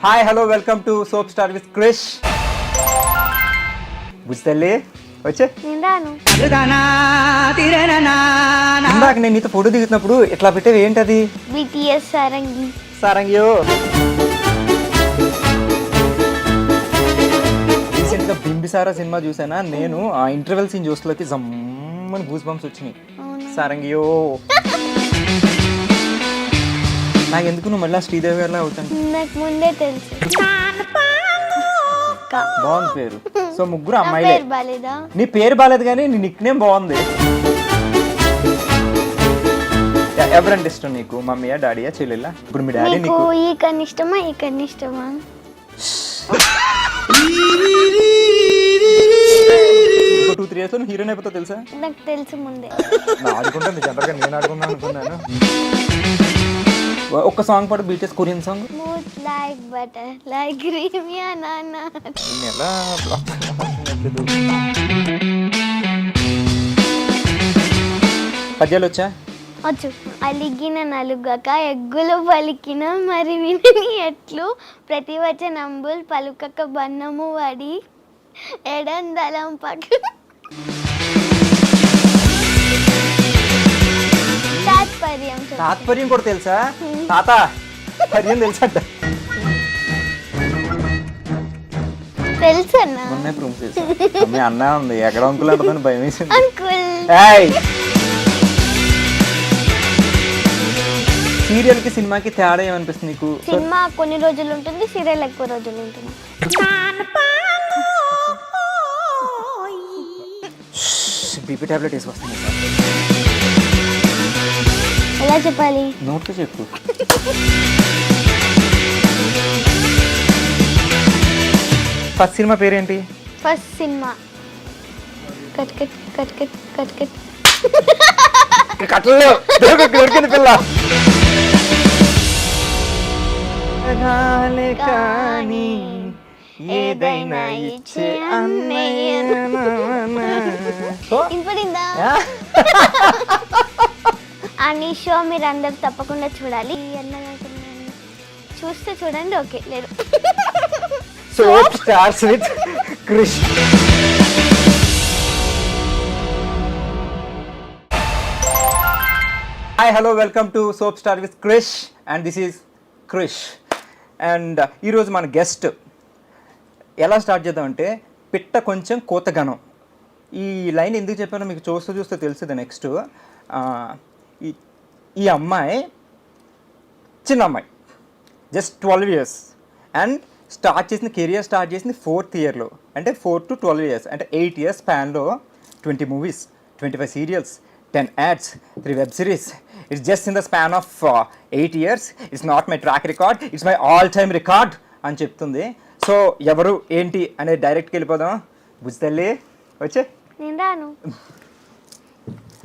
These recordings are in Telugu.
Hi hello welcome to soap star with Krish. బుజ్జల్లి వచ్చే ఇందాక నేను నీతో ఫోటో దిగుతున్నప్పుడు ఇట్లా పెట్టేవి ఏంటది? BTS సారంగి. సారంగియో. రీసెంట్గా బింబిసారా సినిమా చూసానా నేను. ఆ ఇంటర్వెల్ సీన్ చూస్తలోకి జమ్మని గూస్ బంప్స్ వచ్చినాయి. సారంగియో. నాకు ఎందుకు నువ్వు మళ్ళీ శ్రీదేవి గారిలా అవుతాను. నాకు ముందే తెలుసు. బాగుంది పేరు. సో ముగ్గురు అమ్మాయిలే. బాలేదా? నీ పేరు బాలేదు కానీ నీ నిక్ నేమ్ బాగుంది. ఎవరంటే ఇష్టం నీకు? మమ్మీయా, డాడీయా, చెల్లెలా? ఇప్పుడు మీ డాడీ నీకు ఈ కన్నా ఇష్టమా ఈ కన్నా ఇష్టమా? ఇంకో 2-3 years లో హీరోయిన్ అయిపోతావు తెలుసా? నాకు తెలుసు ముందే. ఆడుకుంటాను జనరల్గా, నేను ఆడుకుందాం అనుకున్నాను. ఒక్క సాంగ్ పాడు, BTS Korean song. Smooth like butter, like creamy banana. ఎలా పద్యాలు వచ్చా? వచ్చు. అలిగిన నలుగక ఎగ్గులు పలికిన మరి విని ఎట్లు ప్రతి వచనంబుల్ పలుకక బన్నము వడి ఎడందలం పక్క తాత్పర్యం. తాత్పర్యం కూడా తెలుసా? తాత పర్యం తెలుసంట. తెలుసు అన్న. మొన్నే ప్రూఫ్ చేసా. మీ అన్న ఉంది ఎక్కడ అంకుల్ అంటుందని భయం వేసింది. అంకుల్. సీరియల్ కి సినిమాకి తేడా ఏమనిపిస్తుంది నీకు? సినిమా కొన్ని రోజులు ఉంటుంది, సీరియల్ ఎక్కువ రోజులు ఉంటుంది. బీపీ టాబ్లెట్ వేసుకొస్తుంది. ఎలా చెప్పాలి? నోట్తో చెప్పు. ఫస్ట్ సినిమా పేరేంటి? First cinema cut cut cut cut cut cut. కట్టలేవు, దొరికింది పిల్ల. కానీ ఏదైనా ఇచ్చే వినపడిందా? అని షో మీరు అందరు తప్పకుండా చూడాలి. చూస్తే చూడండి, ఓకే లేదు. Soap stars with Krish. Hi hello welcome to soap star with Krish and this is Krish. And ఈరోజు మన గెస్ట్ ఎలా స్టార్ట్ చేద్దామంటే, పిట్ట కొంచెం కోతగనం. ఈ లైన్ ఎందుకు చెప్పానో మీకు చూస్తే తెలుస్తుంది. నెక్స్ట్ ఈ అమ్మాయి చిన్న అమ్మాయి, just 12 years and career start చేసింది 4th yearలో. అంటే 4 to 12 years అంటే 8 years స్పాన్లో 20 movies, 25 serials, 10 ads, 3 web series. It's just in the span of 8 years. It's not my track record, it's my all-time record అని చెప్తుంది. సో ఎవరు ఏంటి అనేది డైరెక్ట్కి వెళ్ళిపోదాం. బుజ్జల్లి వచ్చే. నేను రాను.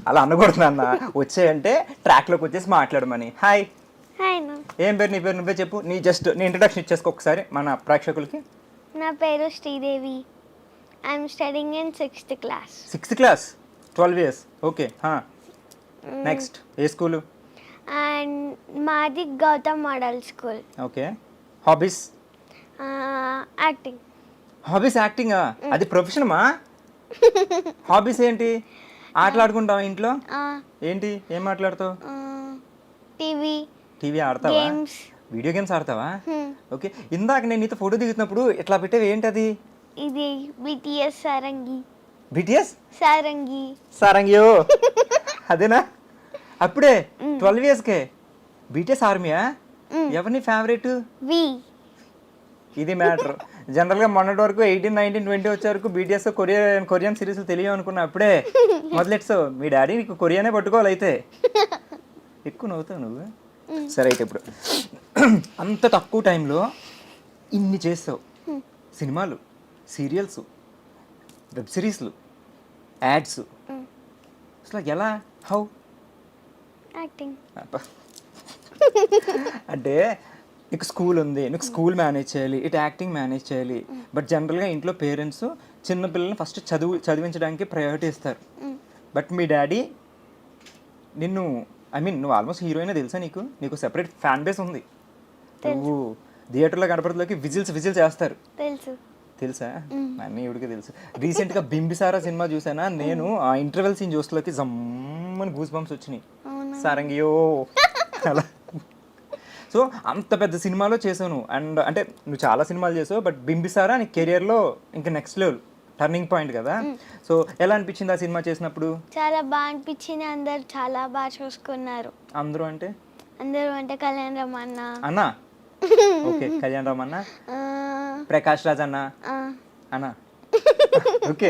అలా అనకూడదు అన్న. వచ్చాయంటే ట్రాక్లోకి వచ్చేసి మాట్లాడమని. హాయ్. హాయ్. ఏం పేరు? నీ పేరు నువ్వే చెప్పు. నీ ఇంట్రడక్షన్ ఇచ్చేసుకో ఒకసారి మన ప్రేక్షకులకి. నా పేరు Sridevi. I'm studying in 6th class. 6th class, 12 years. Okay. Next ఏ స్కూలు? అండ్ మాది Gautam model school. Okay. Hobbies? Acting. Hobbies యాక్టింగా? అది ప్రొఫెషనమా? హాబీస్ ఏంటి? ఆటలాడుకుంటావా ఇంట్లో? ఏంటి, ఏం మాట్లాడతావు? టీవీ ఆడతావా? వీడియో గేమ్స్ ఆడతావా? ఓకే. ఇందాక నేను నీతో ఫోటో దిగుతున్నప్పుడు ఇట్లా పెట్టేవి ఏంటది? ఇది BTS సారంగి. BTS సారంగి. సారంగియో. అదేనా? అప్పుడే 12 yearsకే BTS ఆర్మీయా? ఎవరిని ఫేవరెట్? ఇది మ్యాటర్. జనరల్గా మొన్నటి వరకు 18, 19, 20 వచ్చే వరకు BTS కొరియన్ సిరీస్లు తెలియవు అనుకున్నా. అప్పుడే మొదలెట్సావు. మీ డాడీ నీకు కొరియానే పట్టుకోవాలి అయితే. ఎక్కువ నవ్వుతావు నువ్వు. సరే అయితే ఇప్పుడు అంత తక్కువ టైంలో ఇన్ని చేస్తావు. సినిమాలు, సీరియల్స్, వెబ్ సిరీస్లు, యాడ్స్. అసలు ఎలా? హౌ? యాక్టింగ్. అంటే నీకు స్కూల్ ఉంది, నీకు స్కూల్ మేనేజ్ చేయాలి, ఇటు యాక్టింగ్ మేనేజ్ చేయాలి. బట్ జనరల్గా ఇంట్లో పేరెంట్స్ చిన్నపిల్లల్ని ఫస్ట్ చదివించడానికి ప్రయారిటీ ఇస్తారు. బట్ మీ డాడీ నిన్ను, ఐ మీన్ నువ్వు ఆల్మోస్ట్ హీరోయిన్ తెలుసా? నీకు సెపరేట్ ఫ్యాన్ బేస్ ఉంది. నువ్వు థియేటర్లో కనపడలోకి విజిల్స్ వేస్తారు తెలుసు. తెలుసా? అన్నీ ఇవిడికి తెలుసు. రీసెంట్గా బింబిసారా సినిమా చూసానా నేను, ఆ ఇంటర్వెల్ సీన్ చూస్తలోకి జమ్మని గూస్ బంప్స్ వచ్చినాయి. సారంగియో అలా. సో అంత పెద్ద సినిమాలో చేసావు అండ్ అంటే నువ్వు చాలా సినిమాలు చేసావు, బట్ బింబిసారా నీ కెరియర్లో ఇంకా నెక్స్ట్ లెవెల్ టర్నింగ్ పాయింట్ కదా. సో ఎలా అనిపించింది ఆ సినిమా చేసినప్పుడు? చాలా బాగా అనిపించింది. అందరు చాలా బాగా చూసుకున్నారు. అందరూ అంటే కళ్యాణ్ రామ్ అన్న, అన్నా ఓకే, కళ్యాణ్ రామ్ అన్న, ప్రకాష్ రాజ్ అన్న అన్నా ఓకే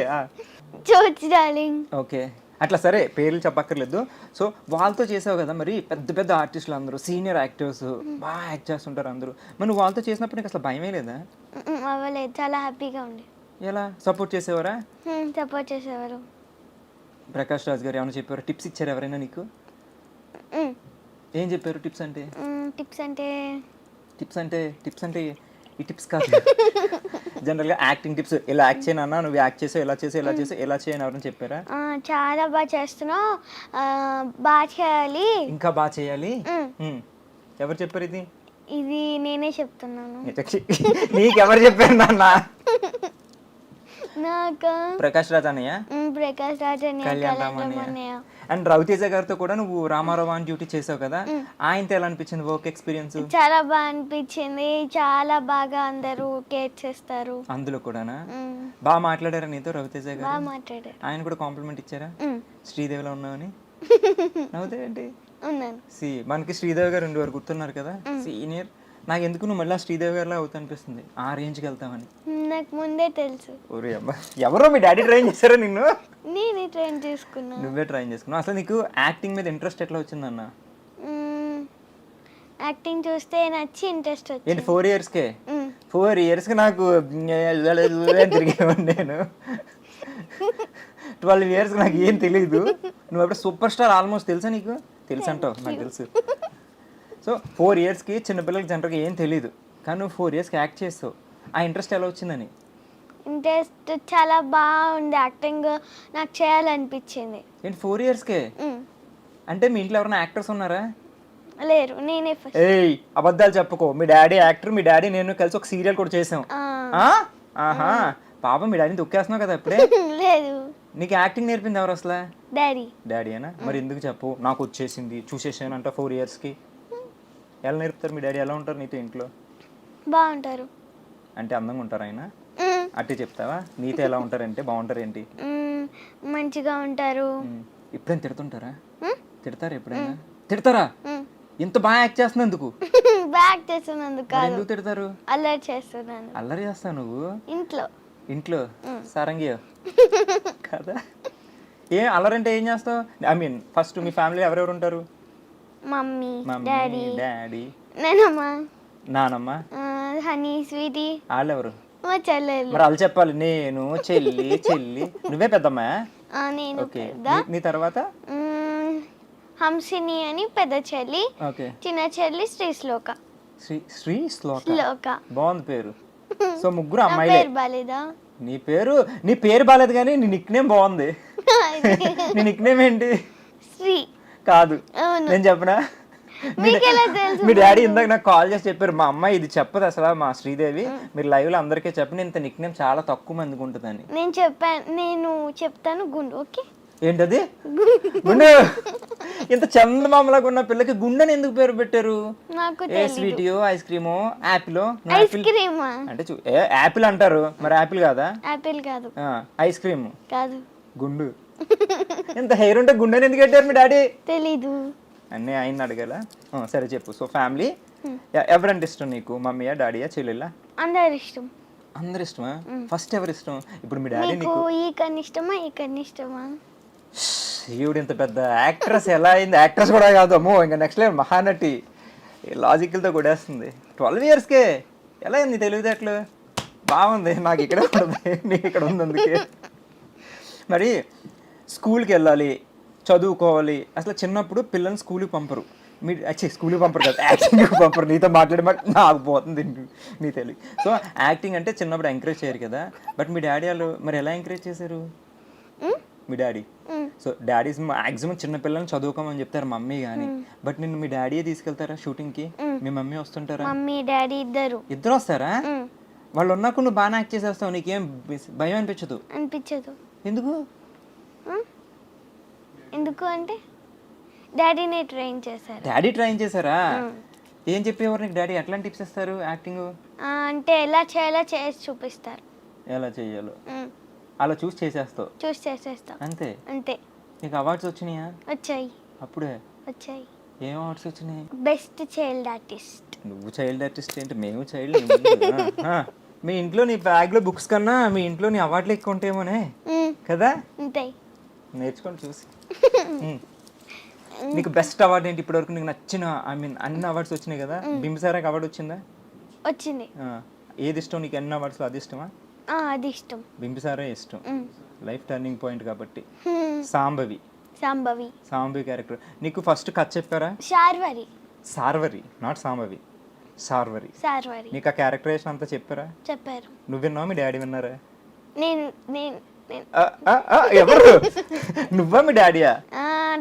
చోచి డార్లింగ్ ఓకే, అట్లా సరే పేర్లు చెప్పక్కర్లేదు. సో వాళ్ళతో చేసావు కదా, మరి పెద్ద పెద్ద ఆర్టిస్టులు అందరూ సీనియర్ యాక్టర్స్ బాగా యాక్ట్ చేస్తుంటారు అందరూ, మరి నువ్వు వాళ్ళతో చేసినప్పుడు నీకు అసలు భయమే లేదా? అవ్వలేదు, చాలా హ్యాపీగా ఉండే. ఎలా సపోర్ట్ చేసేవారా? సపోర్ట్ చేసేవారు. ప్రకాష్ రాజ్ గారు ఏమైనా చెప్పారు? టిప్స్ ఇచ్చారు ఎవరైనా నీకు? ఏం చెప్పారు టిప్స్ అంటే? టిప్స్ అంటే ఈ టిప్స్ కాదు, జనరల్గా యాక్టింగ్ టిప్స్. ఇలా యాక్ట్ చేయనన్నా, నువ్వు యాక్ట్ చేసావు, ఇలా చేసావు, ఇలా చేసావు, ఎలా చేయని ఎవరైనా చెప్పారా? చాలా బాగా చేస్తున్నావు, బాగా చేయాలి, ఇంకా బాగా చేయాలి. ఎవరు చెప్పారు ఇది? ఇది నేనే చెప్తున్నాను. నీకెవరు చెప్పారు నాన్న? నాకు ప్రకాష్ రాజ్ అన్నయ్య, ప్రకాష్ రాజ్ కళ్యాణ్ రామ్ అన్నయ్య అండ్ రవితేజ గారితో కూడా నువ్వు రామారావు అని డ్యూటీ చేసావు కదా, ఆయనతో ఎలా అనిపించింది వర్క్ ఎక్స్పీరియన్స్? చాలా బాగా అనిపించింది. చాలా బాగా అందరూ కేర్ చేస్తారు. అందులో కూడానా? బాగా మాట్లాడారా నీతో రవితేజ గారు? బాగా మాట్లాడారు. ఆయన కూడా కాంప్లిమెంట్ ఇచ్చారా శ్రీదేవిలో ఉన్నావని? నవ్వుతావేంటి? ఉన్నాను. మనకి శ్రీదేవి గారు 2 వరకు గుర్తున్నారు కదా, సీనియర్. నాకు ఎందుకు నువ్వు మళ్ళీ శ్రీదేవి గారిలా అవుతా అనిపిస్తుంది, ఆ రేంజ్కి వెళ్తామని. నాకు ముందే తెలుసు. ఓరే అమ్మ, ఎవరో మీ డాడీ ట్రైన్ చేశారా నిన్ను? నేనే ట్రైన్ చేసుకున్నా. నువ్వే ట్రైన్ చేసుకున్నావు. అసలు నీకు యాక్టింగ్ మీద ఇంట్రెస్ట్ ఎట్లా వచ్చిందన్న? యాక్టింగ్ చూస్తే నచ్చి ఇంట్రెస్ట్ వచ్చింది. ఏంటి 4 ఇయర్స్కే? 4 ఇయర్స్కి నాకు తిరిగేవాడిని నేను. 12 ఇయర్స్కి నాకు ఏం తెలియదు. నువ్వు అప్పుడు సూపర్ స్టార్ ఆల్మోస్ట్ తెలుసా నీకు? తెలుసు అంటావు, నాకు తెలుసు. సో 4 ఇయర్స్కి చిన్నపిల్లలకి జనరల్గా ఏం తెలియదు, కానీ నువ్వు 4 ఇయర్స్కి యాక్ట్ చేస్తావు. ఆ ఇంట్రెస్ట్ ఎలా వచ్చిందని? ఇంట్రెస్ట్ చాలా బాగుంది. యాక్టింగ్ నాకు చేయాలనిపించింది. ఏంటి 4 ఇయర్స్కే? అంటే మీ ఇంట్లో ఎవరైనా యాక్టర్స్ ఉన్నారా? లేరు, నేనే ఫస్ట్. ఏయ్ అబద్ధాలు చెప్పుకో. మీ డాడీ యాక్టర్, మీ డాడీ నేను కలిసి ఒక సీరియల్ కూడా చేసాం. ఆహా, పాపం మీ డాడీని తొక్కేస్తున్నావు కదా ఇప్పుడే. లేదు. నీకు యాక్టింగ్ నేర్పింది ఎవరు అసలు? డాడీ అనా? మరి ఎందుకు చెప్పు, నాకు వచ్చేసింది చూసేసాను అంట 4 ఇయర్స్కి. ఎలా నేర్పుతారు? మీ డాడీ ఎలా ఉంటారు నీతో ఇంట్లో? బాగుంటారు. అంటే అందంగా ఉంటారు ఆయన? అట్టే చెప్తావా? నీతో ఎలా ఉంటారంటే బాగుంటారు ఏంటి? మంచిగా ఉంటారు. ఎప్పుడైనా తిడుతుంటారా? తిడతారా ఎప్పుడైనా? తిడతారా? ఇంత బాగా యాక్ట్ చేస్తున్నందుకు? బ్యాక్ చేస్తున్నందుకు కాదు. ఎందుకు తిడతారు? అల్లరి చేస్తున్నాను. అల్లరి చేస్తావు నువ్వు ఇంట్లో? సారంగి కదా. ఏ అల్లరంటే ఏం చేస్తావు? I mean first me family ఎవరెవరు ఉంటారు? మమ్మీ, డాడీ, నానమ్మ, హనీ, స్వీటీ. వాళ్ళెవరు? మా చెల్లెలు. మరి వాళ్ళు చెప్పాలి. నేను, చెల్లి. నువ్వే పెద్దమ్మా? నేను. ఓకే. నీ తర్వాత హంసిని అని పెద్ద చెల్లి, చిన్న చెల్లి శ్రీశ్లోక. శ్రీశ్లోక బాగుంది పేరు. సో ముగ్గురు అమ్మాయిలే. బాలేదా? నీ పేరు బాలేదు కానీ నీ నిక్ నేమ్ బాగుంది. నీ నిక్ నేమ్ ఏంటి? శ్రీ కాదు, నేను చెప్పనా? మీ డాడీ ఇందాక నాకు కాల్ చేసి చెప్పారు, మా అమ్మాయి ఇది చెప్పదు అసలు, మా శ్రీదేవి మీరు లైవ్ లో అందరికీ చెప్పండి, ఇంత నిక్ నేమ్ చాలా తక్కువ మందికి ఉంటుందని. నేను చెప్తాను గుండు. ఓకే. ఏంటది? గుండు? ఇంత చందమామలాగా ఉన్న పిల్లకి గుండెని ఎందుకు పేరు పెట్టారు? ఏ స్వీటియో, ఐస్ క్రీమో, యాపిల్ అంటే యాపిల్ అంటారు, మరి యాపిల్ కాదా? యాపిల్ కాదు. ఐస్ క్రీమ్ కాదు, గుండు. ఇంత హెయిర్ ఉంటే గుండెని ఎందుకు పెట్టారు మీ డాడీ? తెలీదు. అన్నీ ఆయన అడగాల. సరే చెప్పు. సో ఫ్యామిలీ ఎవరంటే ఇష్టం నీకు? మమ్మీయా, డాడీయా, చెల్లెలా? అందరు ఇష్టం. అందరు ఇష్టమా? ఫస్ట్ ఎవరు ఇష్టం? ఇప్పుడు మీ డాడీ నీకు ఈ కన్నా ఇష్టమా, ఈ కన్నా ఇష్టమా? ఈవిడ ఇంత పెద్ద యాక్ట్రెస్ ఎలా అయింది? యాక్ట్రెస్ కూడా కాదు, అమ్మో ఇంకా నెక్స్ట్ లెవెల్ మహానటి. లాజికల్తో కొడేస్తుంది. 12 ఇయర్స్కే ఎలా అయింది తెలివితేటలు? బాగుంది. నాకు ఇక్కడ ఉండదు, నీకు ఇక్కడ ఉంది. అందుకే మరి స్కూల్కి వెళ్ళాలి, చదువుకోవాలి. అసలు చిన్నప్పుడు పిల్లల్ని స్కూల్కి పంపరు. స్కూల్కి పంపరు కదా, యాక్టింగ్కి పంపరు. నీతో మాట్లాడి నాకు పోతుంది నీ తెలివి. సో యాక్టింగ్ అంటే చిన్నప్పుడు ఎంకరేజ్ చేయరు కదా, బట్ మీ డాడీ వాళ్ళు మరి ఎలా ఎంకరేజ్ చేశారు? మీ డాడీ సో డాడీస్ మాక్సిమం చిన్న పిల్లల్ని చదువుకోమని చెప్తారు మమ్మీ కానీ, బట్ నిన్ను మీ డాడీయే తీసుకెళ్తారా షూటింగ్కి? మీ మమ్మీ వస్తుంటారా? మమ్మీ డాడీ ఇద్దరు వస్తారా? వాళ్ళు ఉన్నాక నువ్వు బాగా యాక్ట్ చేసేస్తావు, నీకేం భయం అనిపించదు? అనిపించదు. ఎందుకు? ఎందుకు అంటే డాడీనే ట్రైన్ చేశారు. డాడీ ట్రైన్ చేశారా? ఏం చెప్పేవారు నీకు డాడీ? ఎట్లాంటి టిప్స్ ఇస్తారు యాక్టింగ్ అంటే ఎలా చేయాలో చేసి చూపిస్తారు. ఎలా చేయాలో అలా చూసి చేసేస్తావు? చూసి చేసేస్తా అంతే. అంతే. నీకు అవార్డ్స్ వచ్చినాయా? వచ్చాయి. అప్పుడే వచ్చాయి. ఏం అవార్డ్స్ వచ్చినాయి? Best child artist. నువ్వు చైల్డ్ ఆర్టిస్ట్ ఏంటి? మేము చైల్డ్. మీ ఇంట్లో నీ బ్యాగ్లో బుక్స్ కన్నా మీ ఇంట్లో నీ అవార్డులు ఎక్కువ ఉంటాయేమోనే కదా? ఉంటాయి. నేర్చుకొని చూసి. నీకు బెస్ట్ అవార్డు ఏంటి ఇప్పటివరకు? నీకు నచ్చిన అన్ని అవార్డ్స్ వచ్చినాయి కదా, బింబిసారాకి అవార్డు వచ్చిందా? వచ్చింది. ఏది ఇష్టం నీకు? అన్ని అవార్డ్స్లో అది ఇష్టమా? అది ఇష్టం. బింబిసారే ఇష్టం, లైఫ్ టర్నింగ్ పాయింట్ కాబట్టి. సాంబవి. సాంబవి క్యారెక్టర్ నీకు ఫస్ట్ కథ చెప్పారా? సార్వరి, నాట్ సాంబవి, సార్వరి. నీకు ఆ క్యారెక్టరేషన్ అంతా చెప్పారా? చెప్పారు. నువ్వు విన్నావా? మీ డాడీ విన్నారా? ఎవరు? నువ్వా మీ డాడీయా?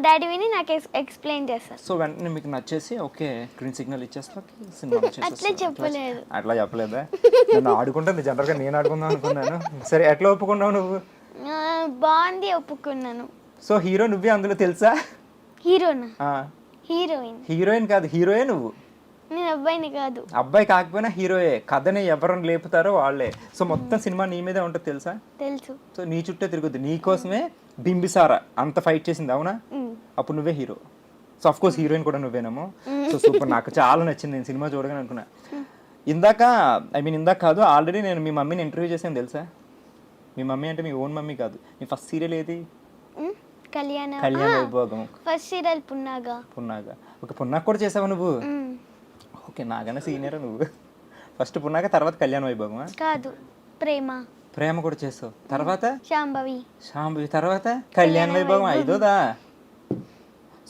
డాడీ విని నాకు ఎక్స్ప్లెయిన్ చేస్తారు. సో వెంటనే మీకు నచ్చేసి ఓకే గ్రీన్ సిగ్నల్ ఇచ్చేస్తా సినిమా అట్లా చెప్పలేదు. అట్లా చెప్పలేదా? నన్ను ఆడుకుంటుంది జనరల్గా, నేను ఆడుకుందాం అనుకున్నాను. సరే ఎట్లా ఒప్పుకున్నావు నువ్వు? బాగుంది, ఒప్పుకున్నాను. సో హీరో నువ్వే అందులో తెలుసా? హీరోయిన్ కాదు, హీరోయే నువ్వు. నేను అబ్బాయిని కాదు. అబ్బాయి కాకపోయినా హీరోయే. కథని ఎవరిని లేపుతారో వాళ్ళే. సో మొత్తం సినిమా నీ మీదే ఉంటుంది తెలుసా? తెలుసు. సో నీ చుట్టే తిరుగుద్ది. నీ కోసమే బింబిసారా అంత ఫైట్ చేసింది, అవునా? అప్పుడు నువ్వే hero. So of course heroine కూడా నువ్వేనేమో. సో సూపర్, నాకు చాలా నచ్చింది నేను సినిమా చూడగానే అనుకున్నా. ఇందాక కాదు, ఆల్రెడీ నేను మీ మమ్మీని ఇంటర్వ్యూ చేసాను తెలుసా? మీ మమ్మీ అంటే మీ ఓన్ మమ్మీ కాదు. నీ ఫస్ట్ సీరియల్ ఏది? కళ్యాణ Vaibhogam. First serial Punnaga. Okay, పున్నాగ కూడా చేసావా నువ్వు? ఓకే, నాకన్నా సీనియర్ నువ్వు. ఫస్ట్ పున్నాక, తర్వాత కళ్యాణ వైభోగమా? కాదు, ప్రేమ కూడా చేస్తావు. తర్వాత శాంభవి, తర్వాత కళ్యాణ వైభోగం ఐదోదా?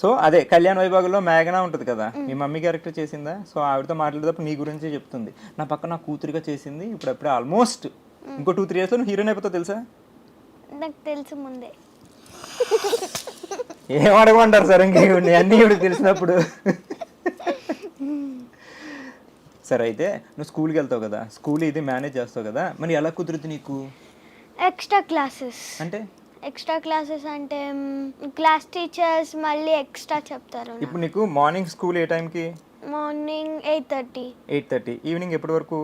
సో అదే కళ్యాణ వైభోగంలో మేఘనా ఉంటుంది కదా, మీ మమ్మీ క్యారెక్టర్ చేసిందా? సో ఆవిడతో మాట్లాడేటప్పుడు నీ గురించి చెప్తుంది. నా పక్కన నా కూతురిగా చేసింది. ఇప్పుడు ఆల్మోస్ట్ ఇంకో 2-3 years నువ్వు హీరోయిన్ అయిపోతావు తెలుసా? నాకు తెలుసు ముందే. ఏం అడగమంటారు సార్ ఇంక అన్నీ ఇప్పుడు తెలిసినప్పుడు? సరే అయితే నువ్వు స్కూల్కి వెళ్తావు కదా, స్కూల్ ఇది మేనేజ్ చేస్తావు కదా, మరి ఎలా కుదురుతుంది నీకు? ఎక్స్ట్రా క్లాసెస్ అంటే క్లాస్ టీచర్స్ మళ్ళీ ఎక్స్ట్రా చెప్తారు. ఇప్పుడు నీకు మార్నింగ్ స్కూల్ ఏ టైంకి? మార్నింగ్ 8:30. ఈవినింగ్ ఎప్పటి వరకు?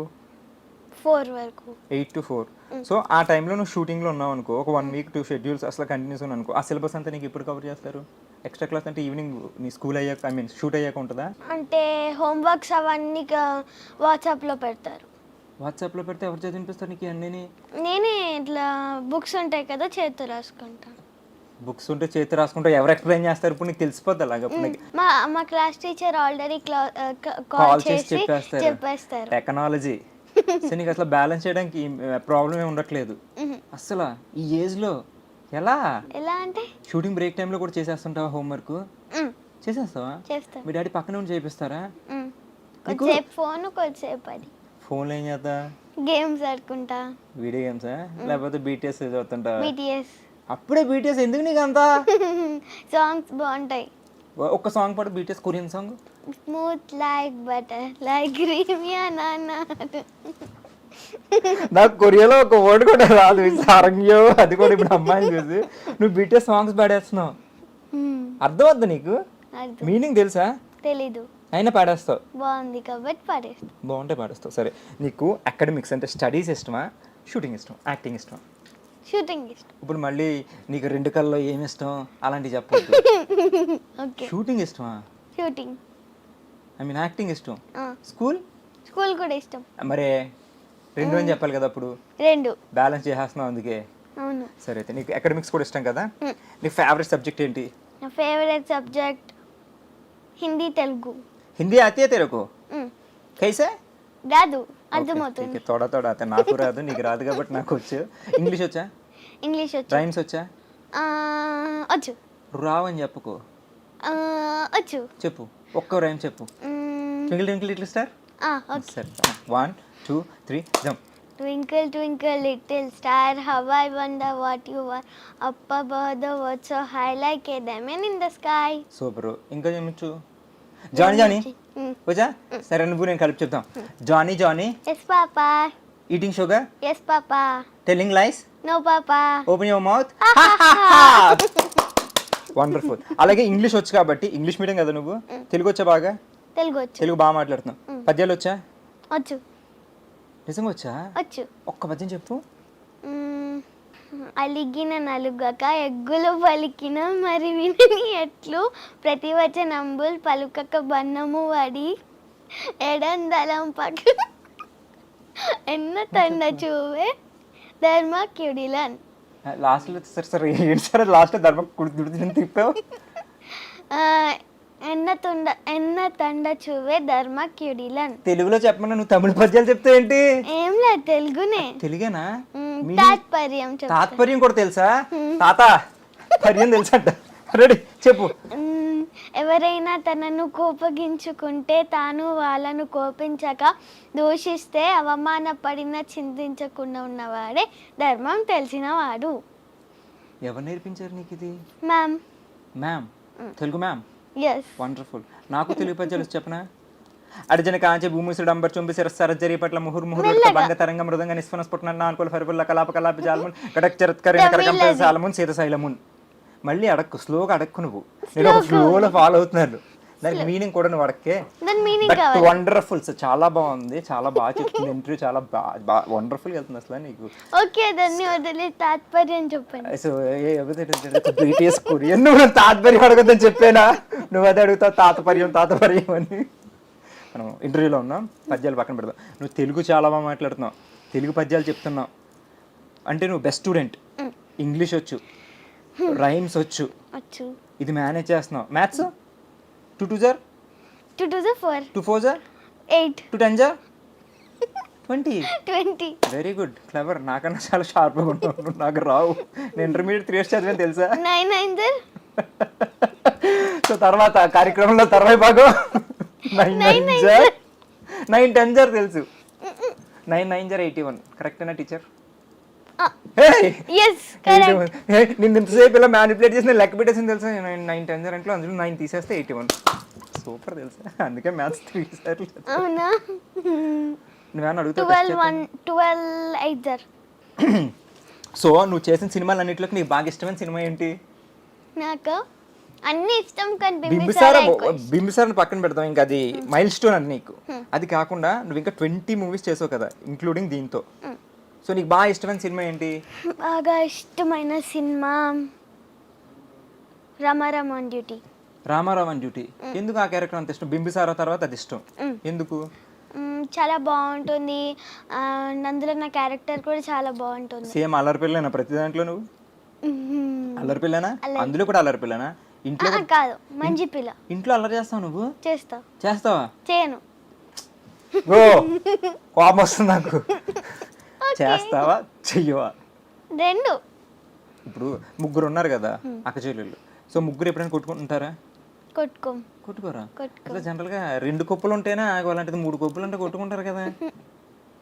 4 వరకు. 8 to 4. సో ఆ టైంలో నువ్వు షూటింగ్లో ఉన్నావు అనుకో, ఒక 1 week 2 schedules అసలు కంటిన్యూస్ అనుకో, ఆ సిలబస్ అంతా నీకు ఎప్పుడు కవర్ చేస్తారు? ఎక్స్ట్రా క్లాస్ అంటే ఈవినింగ్ నీ స్కూల్ అయ్యాక, షూట్ అయ్యాక ఉంటుందా? అంటే హోంవర్క్స్ అవన్నీ వాట్సాప్లో పెడతారు. వాట్సాప్లో పెడితే ఎవరు చదివినిపిస్తారు నీకు అన్నీ? నేనే ఇట్లా బుక్స్ ఉంటాయి కదా, చేతితో రాసుకుంటాను. బుక్స్ ఉంటే చేతి రాసుకుంటా, ఎవరు ఎక్స్ప్లెయిన్ చేస్తారు? ఇప్పుడు నీకు తెలిసిపోద్ది అలాగా. మా క్లాస్ టీచర్ ఆల్రెడీ కాల్ చేసి చెప్పేస్తారు. టెక్నాలజీ. సో నీకు అసలు బ్యాలెన్స్ చేయడానికి ప్రాబ్లం ఏమి ఉండట్లేదు అసలు ఈ ఏజ్లో. ఎలా అంటే షూటింగ్ బ్రేక్ టైంలో కూడా చేసేస్తుంటావా హోంవర్క్? చేసేస్తావా? మీ డాడీ పక్కన ఉండి చేపిస్తారా? ఫోన్లో ఏం చేస్తా? గేమ్స్ ఆడుకుంటా. వీడియో గేమ్సా లేకపోతే బీటీఎస్ చదువుతుంటా? బీటీఎస్. అప్పుడే బీటీఎస్ ఎందుకు నీకు అంతా? సాంగ్స్ బాగుంటాయి. ఒక్క సాంగ్ పాడు, BTS Korean song. Smooth like butter like cream yeah నానా. నాకు కొరియాలో ఒక వర్డ్ కూడా రాదు, సారంగ్యో. అది కూడా ఇప్పుడు అమ్మాయిని చూసి నువ్వు బీటీఎస్ సాంగ్స్ పాడేస్తున్నావు. అర్థమవుద్దా నీకు? మీనింగ్ తెలుసా? తెలీదు, అయినా పాడేస్తావు. బాగుంది కాబట్టి పాడేస్తావు. బాగుంటే పాడేస్తావు. సరే, నీకు అకాడమిక్స్ అంటే స్టడీస్ ఇష్టమా, షూటింగ్ ఇష్టం, యాక్టింగ్ ఇష్టం? షూటింగ్ ఇష్టం. ఇప్పుడు మళ్ళీ నీకు 2 కళ్ళలో ఏమి ఇష్టం అలాంటివి చెప్పొద్దు. షూటింగ్ ఇష్టమా? షూటింగ్. యాక్టింగ్ ఇష్టం. స్కూల్ కూడా ఇష్టం. మరి 2 అని చెప్పాలి కదా, అప్పుడు 2 బ్యాలెన్స్ చేసేస్తున్నావు అందుకే. అవును. సరే అయితే నీకు అకాడమిక్స్ కూడా ఇష్టం కదా, నీ ఫేవరెట్ సబ్జెక్ట్ ఏంటి? నా ఫేవరెట్ సబ్జెక్ట్ హిందీ, తెలుగు. హిందీ ఆती है तेरे को? कैसे? రాదు, అర్థమవుతుంది. తోడ అయితే నాకు రాదు, నీకు రాదు కాబట్టి నాకు వచ్చు. ఇంగ్లీష్ వచ్చా? ఇంగ్లీష్ వచ్చు. రైమ్స్ వచ్చా? వచ్చు. రావని చెప్పుకో. వచ్చు. చెప్పు, ఒక్క రైమ్ చెప్పు. Twinkle twinkle little star. Okay. సరే, 1 2 3 jump. Twinkle, twinkle, little star, how I wonder what you are. Up above the world so high like a diamond in the sky. Super. ఇంకా ఏమొచ్చు? జానీ జానీ వచ్చా? సరే నువ్వు నేను కలిపి చెప్తాం. Johnny Johnny Yes, Papa. Eating sugar, Yes, Papa. Telling lies, No, Papa. Open your mouth. Wonderful. అలాగే ఇంగ్లీష్ వచ్చు కాబట్టి, ఇంగ్లీష్ మీడియం కదా నువ్వు, తెలుగు వచ్చా బాగా? తెలుగు వచ్చు. తెలుగు బాగా మాట్లాడుతున్నావు. పద్యాలు వచ్చా? వచ్చు. నిజంగా వచ్చా? వచ్చు. ఒక్క పద్యం చెప్పు. అలిగిన నలుగక ఎగ్గులు పలికిన మరి వినని ఎట్లు ప్రతివచనంబుల్ పలుకక బన్నము వడి ఎడందలం పట్టు ఎన్న తండ చూవే ధర్మక్యుడిలన్. లాస్ట్లో సరే సరే ఏంటి సరే లాస్ట్లో ధర్మ కుడి తిప్పావు. ఎన్న తండ చూవే ధర్మక్యుడిలన్. తెలుగులో చెప్పమన్నా నువ్వు తమిళ పద్యాలు చెప్తావు ఏంటి? ఏం లేదు, తెలుగునే. తెలుగేనా? తాత్పర్యం తాత్పర్యం కూడా తెలుసా? తాత పర్యం తెలుసంట. రెడీ చెప్పు. ఎవరైనా తనను కోపగించుకుంటే తాను వాళ్ళను కోపించక దూషిస్తే అవమానపడిన చింతించకుండా ఉన్నవాడే ధర్మం తెలిసినవాడు. ఎవరు నేర్పించారు నీకు ఇది? Ma'am. Ma'am Telugu ma'am. Yes. Wonderful. నాకు తెలుగు పద్యాలు చెప్పనా? అర్జున కాంచే భూమిసుడు అంబర్ చుంబి సరజరి పట్ల ముహుర్ ముహుర్ బంగ తరంగ మృదంగ నిస్ఫన స్ఫుటన నాన్కుల ఫరిపుల్ల కలాప కలాప జాలమున్ గడక్ చరత్కరిన కరకం సాలమున్ సీత శైలమున్. మళ్ళీ అడక్కు, స్లోగా అడక్కు. నువ్వు నేను ఒక ఫ్లోలో ఫాలో అవుతున్నాను. దానికి మీనింగ్ కూడా నువ్వు అడక్కే. వండర్ఫుల్. చాలా బాగుంది, చాలా బాగా చెప్తుంది. ఇంటర్వ్యూ చాలా బాగా వండర్ఫుల్ వెళ్తుంది అసలు నీకు. ఓకే, దాన్ని వదిలి తాత్పర్యం చెప్పండి. సో బ్రిటిష్ కొరియన్ నువ్వు తాత్పర్యం అడగద్దని చెప్పేనా? నువ్వు అదే అడుగుతావు తాతపర్యం అని. మనం ఇంటర్వ్యూలో ఉన్నాం, పద్యాలు పక్కన పెడతాం. నువ్వు తెలుగు చాలా బాగా మాట్లాడుతున్నావు, తెలుగు పద్యాలు చెప్తున్నావు అంటే నువ్వు బెస్ట్ స్టూడెంట్. ఇంగ్లీష్ వచ్చు, రైమ్స్ వచ్చు, ఇది మేనేజ్ చేస్తున్నావు. మ్యాథ్స్ 2 2 జార్ 2 2 జార్ 4 2 4 జార్ 8 2 10 జార్ 20 20. Very good, clever. నాకన్నా చాలా షార్ప్గా ఉంటావు. నాకు రావు. నేను ఇంటర్మీడియట్ 3 ఇయర్స్ చదివాను తెలుసా? 9 9 జార్. సో తర్వాత కార్యక్రమంలో తర్వాత భాగం 9 9 జార్ 9 10 జార్ తెలుసు. 9 9 జార్ 81 కరెక్టేనా టీచర్? నిన్ను ఇంతసేపు ఇలా మ్యానిపులేట్ చేసి లెక్క పెట్టేసింది తెలుసా? 9 10 జార్ అంటే అందులో 9 తీసేస్తే 81. సూపర్ తెలుసా? అందుకే మ్యాథ్స్ 3 సార్లు. అవునా? నువ్వేమన్నా అడుగుతావు? 12 8 జార్. సో నువ్వు చేసిన సినిమాలు అన్నింటిలోకి నీకు బాగా ఇష్టమైన సినిమా ఏంటి? నాకు అన్ని ఇష్టం, కానీ బింబిసార్ పక్కన పెడతాం, ఇంకా అది మైల్ స్టోన్ అని నీకు. అది కాకుండా నువ్వు ఇంకా 20 మూవీస్ చేసావు కదా, ఇంక్లూడింగ్ దీంతో. సో నీకు బాగా ఇష్టమైన సినిమా ఏంటి? బాగా ఇష్టమైన cinema Ramarao on duty. Ramarao on duty. ఎందుకు ఆ క్యారెక్టర్ అంత ఇష్టం? బింబిసార తర్వాత అది ఇష్టం ఎందుకు? చాలా బాగుంటుంది, అందులో నా క్యారెక్టర్ కూడా చాలా బాగుంటుంది. సేమ్ అల్లరి పిల్లనా ప్రతి దాంట్లో? నువ్వు అల్లరి పిల్లనా? అందులో కూడా అల్లరి పిల్లనా? ఇంట్లో కాదు, మంచి పిల్ల. ఇంట్లో అల్లరి చేస్తావు నువ్వు? చేస్తావా? చేయను. ఓ కోపం వస్తుంది నాకు. చేస్తావా చెయ్యవా? రెండు. ఇప్పుడు ముగ్గురు ఉన్నారు కదా అక్క చెల్లెళ్ళు. సో ముగ్గురు ఎప్పుడైనా కొట్టుకుంటుంటారా? కొట్టుకోరా? అసలు జనరల్గా 2 కొప్పులు ఉంటేనే అలాంటిది 3 కొప్పులు అంటే కొట్టుకుంటారు కదా.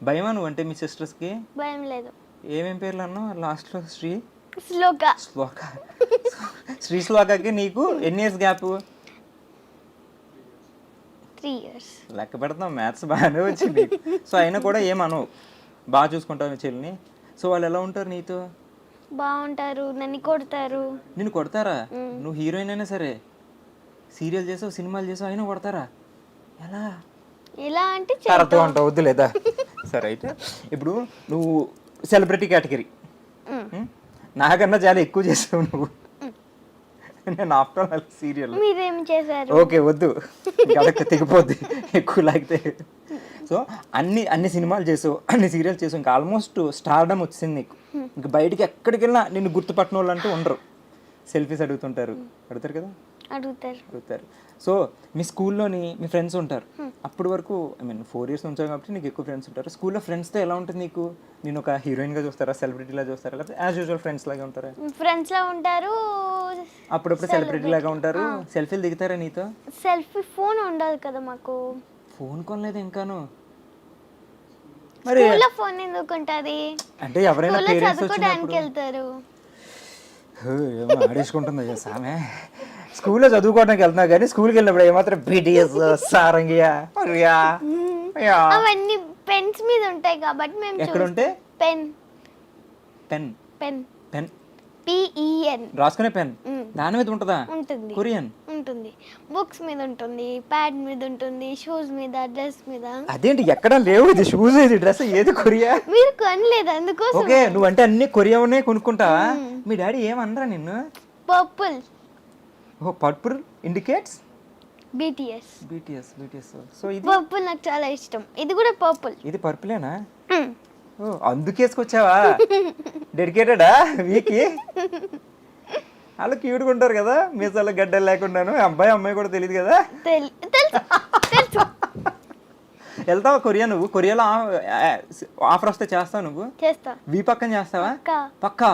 భయమా నువ్వు అంటే మీ సిస్టర్స్కి? భయం లేదు. ఏమేం పేర్లు అన్నావు లాస్ట్లో? శ్లోక. శ్రీ శ్లోకకి నీకు ఎన్ని ఇయర్స్ గ్యాప్? 3 years. లెక్క పెడతాం, మ్యాథ్స్ బాగానే వచ్చింది. సో అయినా కూడా ఏమనవు, బాగా చూసుకుంటావు చెల్లిని. సో వాళ్ళు ఎలా ఉంటారు నీతో? బాగుంటారు. నన్ను కొడతారు. నిన్ను కొడతారా? నువ్వు హీరోయిన్ అయినా సరే, సీరియల్ చేసావు, సినిమాలు చేసావు, అయినా కొడతారా? ఎలా అంటే అర్థం అంటావు, వద్దు లేదా? సరే అయితే ఇప్పుడు నువ్వు సెలబ్రిటీ కేటగిరీ, నాకన్నా చాలా ఎక్కువ చేసావు నువ్వు. నేను ఆఫ్టర్ ఆల్ సీరియల్. మీరేం చేశారు? ఓకే వద్దు, గడక తెగిపోద్ది ఎక్కువ లాగితే. సో అన్ని సినిమాలు చేసావు, అన్ని సీరియల్ చేసావు, ఇంకా ఆల్మోస్ట్ స్టార్డమ్ వచ్చింది నీకు. ఇంకా బయటికి ఎక్కడికి వెళ్ళినా నిన్ను గుర్తుపట్టిన వాళ్ళు అంటూ ఉండరు. సెల్ఫీస్ అడుగుతుంటారు కదా? అడుగుతారు. సో మీ స్కూల్లోని మీ ఫ్రెండ్స్ ఉంటారు. అప్పటి వరకు 4 years ఉంచావు కాబట్టి నీకు ఎక్కువ ఫ్రెండ్స్ ఉంటారు. స్కూల్లో ఫ్రెండ్స్తో ఎలా ఉంటుంది నీకు? నేను ఒక హీరోయిన్గా చూస్తారా, సెలబ్రిటీలా చూస్తారా, లేకపోతే యాజ్ యూజువల్ ఫ్రెండ్స్ లాగా ఉంటారా? ఫ్రెండ్స్ లా ఉంటారు, అప్పుడప్పుడు సెలబ్రిటీ లాగా ఉంటారు. సెల్ఫీలు దిగుతారా నీతో? సెల్ఫీ ఫోన్ ఉండదు కదా మాకు. ఫోన్ కొనలేదు ఇంకాను? మరి స్కూల్లో ఫోన్ ఎందుకు ఉంటది? అంటే ఎవరైనా స్కూల్లో పేరెంట్స్ చదువుకోవడానికి వచ్చినప్పుడు వెళ్తారు. ఏమో ఆడేసుకుంటుందో చేస్తా ఆమె. స్కూల్లో చదువుకోవడానికి వెళ్తున్నా కానీ స్కూల్కి వెళ్ళినప్పుడు ఏమాత్రం బీటీఎస్ సారంగియా మరియా యా. అవన్నీ పెన్స్ మీద ఉంటాయి కాబట్టి మేము ఎక్కడ ఉంటే pen pen pen pen PEN రాసుకునే పెన్ దాని మీద ఉంటుందా? ఉంటుంది కొరియన్ ఉంటుంది. బుక్స్ మీద ఉంటుంది, ప్యాడ్ మీద ఉంటుంది, షూస్ మీద, డ్రెస్ మీద. అదేంటి ఎక్కడ లేవు, ఇది షూస్ ఇది డ్రెస్ ఏది కొరియా? మీరు కొనలేదు అందుకోసం. ఓకే నువ్వంటే అన్ని కొరియానే కొనుక్కుంటావా? మీ డాడీ ఏమనరా నిన్ను? Purple. Oh purple indicates BTS. BTS so ఇది పర్పుల్ నాకు చాలా ఇష్టం. ఇది కూడా పర్పుల్. ఇది పర్పులేనా? ఓ అందుకేసుకొచ్చావా? డెడికేటెడా వీకి? వాళ్ళు క్యూట్గా ఉంటారు కదా మీసాల గడ్డలు లేకుండాను. అబ్బాయి అమ్మాయి కూడా తెలియదు కదా. తెలుసు. వెళ్తావా కొరియా? నువ్వు కొరియాలో ఆఫర్ వస్తే చేస్తావు నువ్వు? చేస్తా. వీ పక్కన చేస్తావా? పక్కా.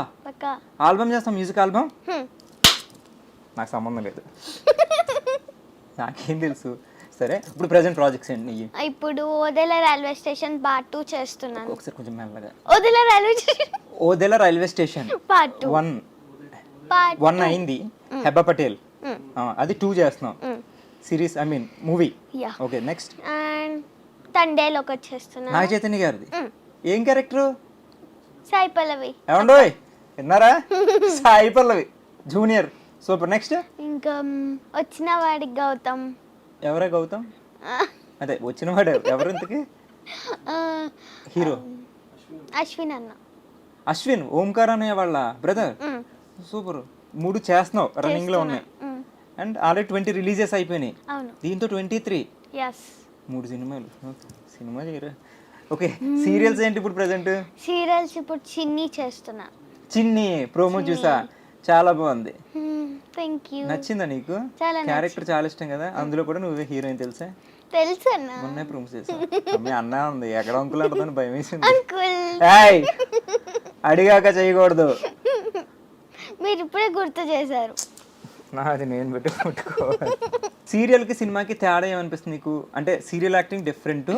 ఆల్బమ్ చేస్తావు, మ్యూజిక్ ఆల్బమ్? నాకు సంబంధం లేదు. నాకేం తెలుసు. సరే ఇప్పుడు ప్రెసెంట్ ప్రాజెక్ట్స్ ఏంటి నీవి? ఇప్పుడు ఓదెల రైల్వే స్టేషన్ పార్ట్ 2 చేస్తున్నాను. ఒకసారి కొంచెం మెల్లగా. ఓదెల రైల్వే స్టేషన్ పార్ట్ 2 1 అయింది. హెబ్బా పటేల్ అది 2 చేస్తున్నాం. Series I mean movie. Okay next. And Thandel ఒకటి చేస్తున్నా. నాగ చైతన్య గారిది ఏం క్యారెక్టర్? సాయి పల్లవి. ఏమండోయ్ విన్నారా? Sai Pallavi junior. Super. Next ఇంకా వచ్చిన వాడికి గౌతమ్. ఎవరే గౌతమ్? అదే వచ్చిన వాడు ఎవరు ఇంతకి? హీరో అశ్విన్ అన్న. అశ్విన్ ఓంకార్ అనే వాళ్ళ బ్రదర్. సూపర్. 3 చేస్తున్నావు, రన్నింగ్ లో ఉన్నాయి. అండ్ ఆల్రెడీ 20 రిలీజెస్ అయిపోయినాయి. దీంతో 23. 3 సినిమాలు. సినిమా చేయరు. ఓకే సీరియల్స్ ఏంటి ఇప్పుడు ప్రెసెంట్? సీరియల్స్ ఇప్పుడు చిన్ని చేస్తున్నా. చిన్ని ప్రోమో చూసా, చాలా బాగుంది. థాంక్యూ. నచ్చిందా నీకు? క్యారెక్టర్ చాలా ఇష్టం కదా, అందులో కూడా నువ్వే హీరోయిన్ తెలుసా? తెలుసు అన్న. మొన్నే ప్రూవ్ చేసా. మీ అన్న ఉంది ఎక్కడ అంకుల్ అంటుందని భయం వేసింది. అంకుల్ అడిగాక చేయకూడదు. మీరు ఇప్పుడే గుర్తు చేశారు. నాది నేను పెట్టుకోవాలి. సీరియల్కి సినిమాకి తేడా ఏమనిపిస్తుంది నీకు? అంటే serial acting different,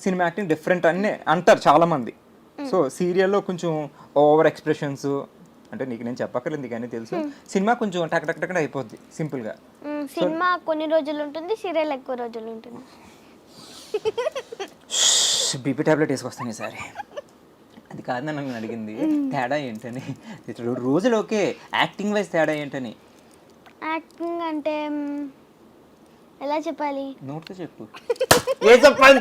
cinema acting different అని అంటారు చాలా మంది. సో సీరియల్లో కొంచెం ఓవర్ ఎక్స్ప్రెషన్స్, అంటే నీకు నేను చెప్పక్కర్లేదు కానీ తెలుసు. సినిమా కొంచెం టక్ టక్ టక్ అయిపోద్ది సింపుల్గా. సినిమా కొన్ని రోజులు ఉంటుంది, సీరియల్ ఎక్కువ రోజులు ఉంటుంది. బీపీ టాబ్లెట్ వేసుకొస్తాను ఈసారి. అది కాదు నన్ను అడిగింది తేడా ఏంటని. రోజులు ఓకే, యాక్టింగ్ వైజ్ తేడా ఏంటని. యాక్టింగ్ అంటే ఎలా చెప్పాలి? నోట్తో చెప్పు. ఏ చెప్పాలి?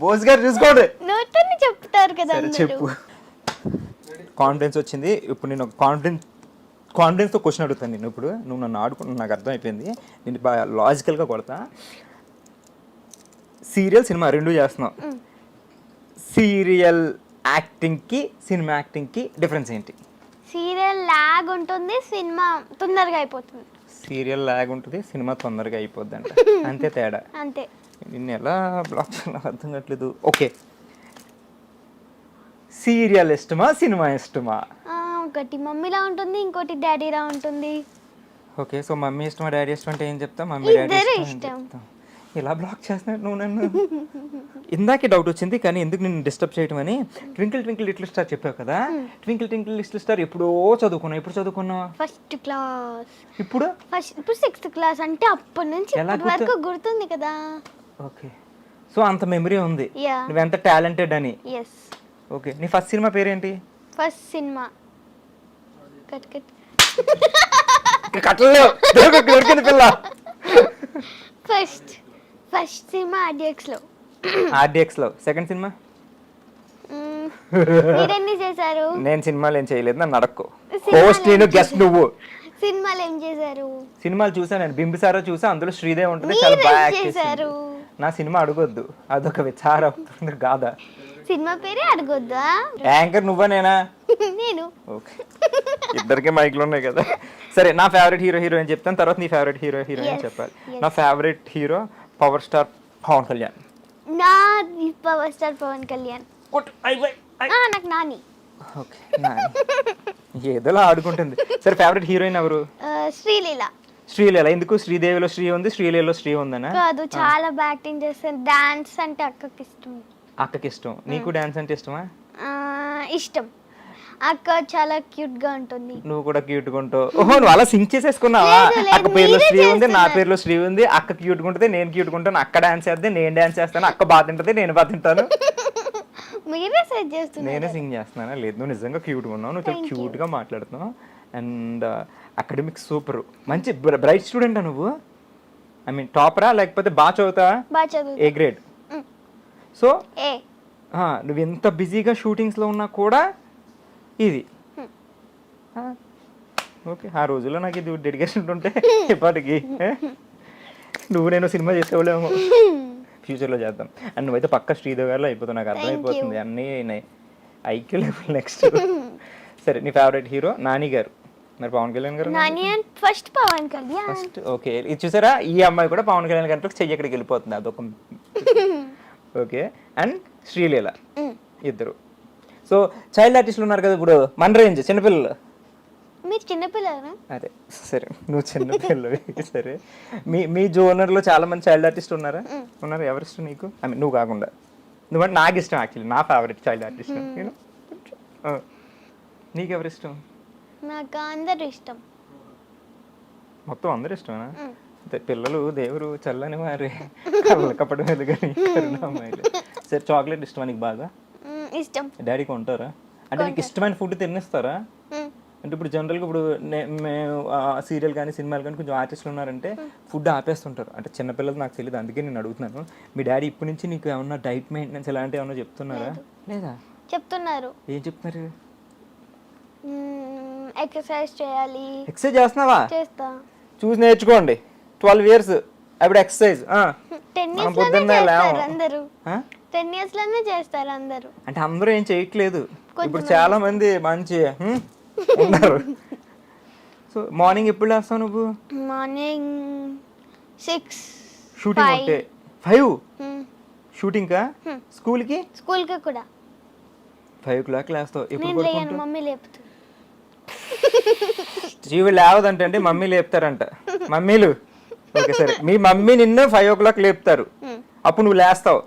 బోస్ గారు చూసుకోండి. నోట్తోనే చెప్తారు కదా. చెప్పు. కాన్ఫిడెన్స్ వచ్చింది. ఇప్పుడు నేను కాన్ఫిడెన్స్తో క్వశ్చన్ అడుగుతాను నేను. ఇప్పుడు నువ్వు నన్ను ఆడుకుంటున్నా, నాకు అర్థమైపోయింది. నేను బాగా లాజికల్గా కొడతా. సీరియల్ సినిమా 2 చేస్తున్నావు. సీరియల్ యాక్టింగ్కి సినిమా యాక్టింగ్కి డిఫరెన్స్ ఏంటి? సీరియల్ లాగ్ ఉంటుంది, సినిమా తొందరగా అయిపోతుంది. సీరియల్ లాగ్ ఉంటుంది, సినిమా తొందరగా అయిపోద్ది అంట. అంతే తేడా. అంతే. నిన్ను ఎలా బ్లాక్ చేయాలో అర్థం కావట్లేదు. ఓకే సీరియల్ ఇష్టమా సినిమా ఇష్టమా? ఒకటి మమ్మీలా ఉంటుంది, ఇంకోటి డాడీలా ఉంటుంది. ఓకే సో మమ్మీ ఇష్టమా డాడీ ఇష్టం అంటే ఏం చెప్తా? మమ్మీ డాడీ ఇష్టం. ఇలా బ్లాక్ చేస్తున్నాడు నువ్వు నన్ను. ఇందాకే డౌట్ వచ్చింది కానీ ఎందుకు నిన్ను డిస్టర్బ్ చేయడం అని. ట్వింకిల్ ట్వింకిల్ లిటిల్ స్టార్ చెప్పావు కదా. ట్వింకిల్ ట్వింకిల్ లిటిల్ స్టార్ ఎప్పుడో చదువుకున్నావు. ఎప్పుడు చదువుకున్నావు? First class. ఇప్పుడు 6th క్లాస్ అంటే అప్పటి నుంచి ఇప్పటి వరకు గుర్తుంది కదా. ఓకే సో అంత మెమరీ ఉంది నువ్వెంత టాలెంటెడ్ అని. ఎస్. ఓకే నీ ఫస్ట్ సినిమా పేరేంటి? ఫస్ట్ సినిమా కట్టలేవు దొరికింది పిల్ల. ఫస్ట్ సినిమా ఆర్డిఎక్స్ లో. సెకండ్ సినిమా మీరెన్ని చేశారు? నేను సినిమాలు ఏం చేయలేదు, నన్ను అడక్కు. హోస్ట్ నేను, గెస్ట్ నువ్వు. సినిమాలు ఏం చేశారు? సినిమాలు చూసా నేను. బింబిసారా చూసా, అందులో శ్రీదేవి ఉంటుంది, చాలా బాగా యాక్ట్ చేశారు. నా సినిమా అడగొద్దు, అదొక విచారం కాదా. సినిమా పేరే అడగొద్దా? యాంకర్ నువ్వా నేనా? నేను. ఓకే ఇద్దరికి మైక్లు ఉన్నాయి కదా. సరే నా ఫేవరెట్ హీరోయిన్ చెప్తాను, తర్వాత నీ ఫేవరెట్ హీరోయిన్ చెప్పాలి. నా favourite hero power star Pawan Kalyan. నా పవర్ స్టార్ పవన్ కళ్యాణ్. నాకు నాని. ఓకే నాని ఏదోలా ఆడుకుంటుంది. సరే ఫేవరెట్ హీరోయిన్ ఎవరు? శ్రీలీల. ఎందుకు? శ్రీదేవిలో శ్రీ ఉంది, శ్రీలీలలో శ్రీ ఉందనా? కాదు, చాలా బాగా యాక్టింగ్ చేస్తాను. డాన్స్ అంటే అక్కకి ఇష్టం. అక్కకి ఇష్టం, నీకు డాన్స్ అంటే ఇష్టమా? ఇష్టం. అక్క చాలా క్యూట్ గా ఉంటుంది. నువ్వు కూడా క్యూట్ గా ఉంటావు. ఓహో, నువ్వు అలా సింక్ చేసేసుకున్నావా? అక్క పేరులో శ్రీ ఉంది, నా పేరులో శ్రీ ఉంది. అక్క క్యూట్ గా ఉంటుంది, నేను క్యూట్ గా ఉంటాను. అక్క డాన్స్ చేస్తే నేను డాన్స్ చేస్తాను, అక్క బాగా తింటది, నేను బాగా తింటాను. మీరే సెట్ చేస్తున్నారు. నేనే సింగ్ చేస్తున్నానా? లేదు, నువ్వు నిజంగా క్యూట్ గా ఉన్నావు, నువ్వు చాలా క్యూట్ గా మాట్లాడుతున్నావు. అండ్ అకాడమిక్ సూపర్, మంచి బ్రైట్ స్టూడెంటా నువ్వు? ఐ మీన్ టాపరా లేకపోతే బాగా చదువుతావా? బాగా చదువు. A grade. సో ఏ నువ్వు ఎంత బిజీగా షూటింగ్స్లో ఉన్నా కూడా ఇది ఓకే. ఆ రోజుల్లో నాకు ఇది డెడికేషన్ ఉంటే ఇప్పటికి నువ్వు నేను సినిమా చేసేవాళ్ళేమో, ఫ్యూచర్లో చేద్దాం. అండ్ నువ్వైతే పక్క శ్రీదేవి గారిలో అయిపోతావు, నాకు అర్థమైపోతుంది అన్నీ ఐక్యూ లెవెల్. నెక్స్ట్ సరే, నీ ఫేవరెట్ హీరో? నాని గారు. మరి పవన్ కళ్యాణ్ గారు? Nani and first Pawan Kalyan. First okay. ఇది చూసారా, ఈ అమ్మాయి కూడా పవన్ కళ్యాణ్ గారితో చెయ్యి ఎక్కడికి వెళ్ళిపోతుంది, అదొక ఓకే. అండ్ శ్రీలీల, ఇద్దరు. సో చైల్డ్ ఆర్టిస్టులు ఉన్నారు కదా ఇప్పుడు మన రేంజ్, చిన్నపిల్లలు. మీరు చిన్నపిల్లలు? అదే సరే, నువ్వు చిన్నపిల్లవి. సరే, మీ జోనర్లో చాలా మంది చైల్డ్ ఆర్టిస్ట్ ఉన్నారా? ఉన్నారు. ఎవరు ఇష్టం నీకు? ఐ మీన్ నువ్వు కాకుండా. నువ్వంటే నాకు ఇష్టం, యాక్చువల్లీ నా ఫేవరెట్ చైల్డ్ ఆర్టిస్ట్. నేను నీకు ఎవరు ఇష్టం? నాకు అందరూ ఇష్టం. మొత్తం అందరు ఇష్టమేనా? అంటే పిల్లలు దేవుడు చల్లని వారి కప్పడం లేదు కానీ కరుణామయులు. సరే, చాక్లెట్ ఇష్టమా నీకు బాగా? ఇష్టం. డాడీ కొంటారా? అంటే నీకు ఇష్టమైన ఫుడ్ తినేస్తారా? అంటే ఇప్పుడు జనరల్గా ఇప్పుడు మేము సీరియల్ కానీ సినిమాలు కానీ కొంచెం ఆర్టిస్టులు ఉన్నారంటే ఫుడ్ ఆపేస్తుంటారు. అంటే చిన్నపిల్లలు నాకు తెలియదు, అందుకే నేను అడుగుతున్నాను. మీ డాడీ ఇప్పటి నుంచి నీకు ఏమన్నా డైట్ మెయింటెనెన్స్ ఇలాంటివి ఏమన్నా చెప్తున్నారా? లేదా? చెప్తున్నారు. ఏం చెప్తున్నారు? ఎక్సర్సైజ్ చేయాలి. ఎక్సర్సైజ్ చేస్తున్నావా? చేస్తా. చూసి నేర్చుకోండి. 12 years అప్పుడు ఎక్సర్సైజ్. 10 years లోనే చేస్తారు అందరూ. అంటే అందరూ ఏం చేయట్లేదు, ఇప్పుడు చాలా మంది మంచి ఉన్నారు. సో మార్నింగ్ ఎప్పుడు లేస్తావు నువ్వు? మార్నింగ్ 6. షూటింగ్ ఉంటే 5 షూటింగ్ కా? స్కూల్కి కూడా 5 o'clock లేస్తావు. ఎప్పుడు పడుకుంటావు? మమ్మీ లేపుతుంది. జీవి లేవదంటే అంటే మమ్మీ లేపుతారంట. మమ్మీలు ఓకే సరే, మీ మమ్మీ నిన్ను 5 o'clock లేపుతారు, అప్పుడు నువ్వు లేస్తావు.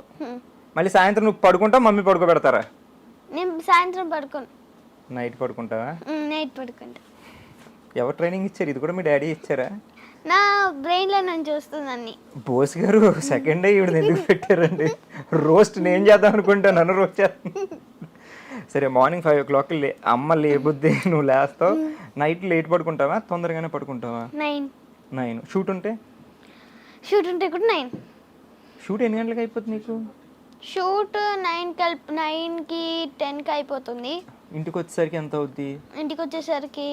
మళ్ళీ సాయంత్రం నువ్వు పడుకుంటావు, మమ్మీ పడుకోబెడతారా? నేను సాయంత్రం పడుకోను. నైట్ పడుకుంటావా? నైట్ పడుకుంటా. ఎవరు ట్రైనింగ్ ఇచ్చారు? ఇది కూడా మీ డాడీ ఇచ్చారా? నా బ్రెయిన్ లో నేను చూస్తుందని. బోస్ గారు సెకండ్ డే ఇవిడ ఎందుకు పెట్టారండి? రోస్ట్ నేను చేద్దాం అనుకుంటాను, నన్ను రోస్ట్ చేస్తాను. సరే, మార్నింగ్ 5 o'clock అమ్మ లేబుద్ది, నువ్వు లేస్తావు. నైట్ లేట్ పడుకుంటావా, తొందరగానే పడుకుంటావా? 9. షూట్ ఉంటే కూడా 9. షూట్ ఎన్ని గంటలకు అయిపోతుంది నీకు? షూట్ 9కి 10కి అయిపోతుంది. ఇంటికి వచ్చేసరికి ఎంత అవుద్ది? ఇంటికి వచ్చేసరికి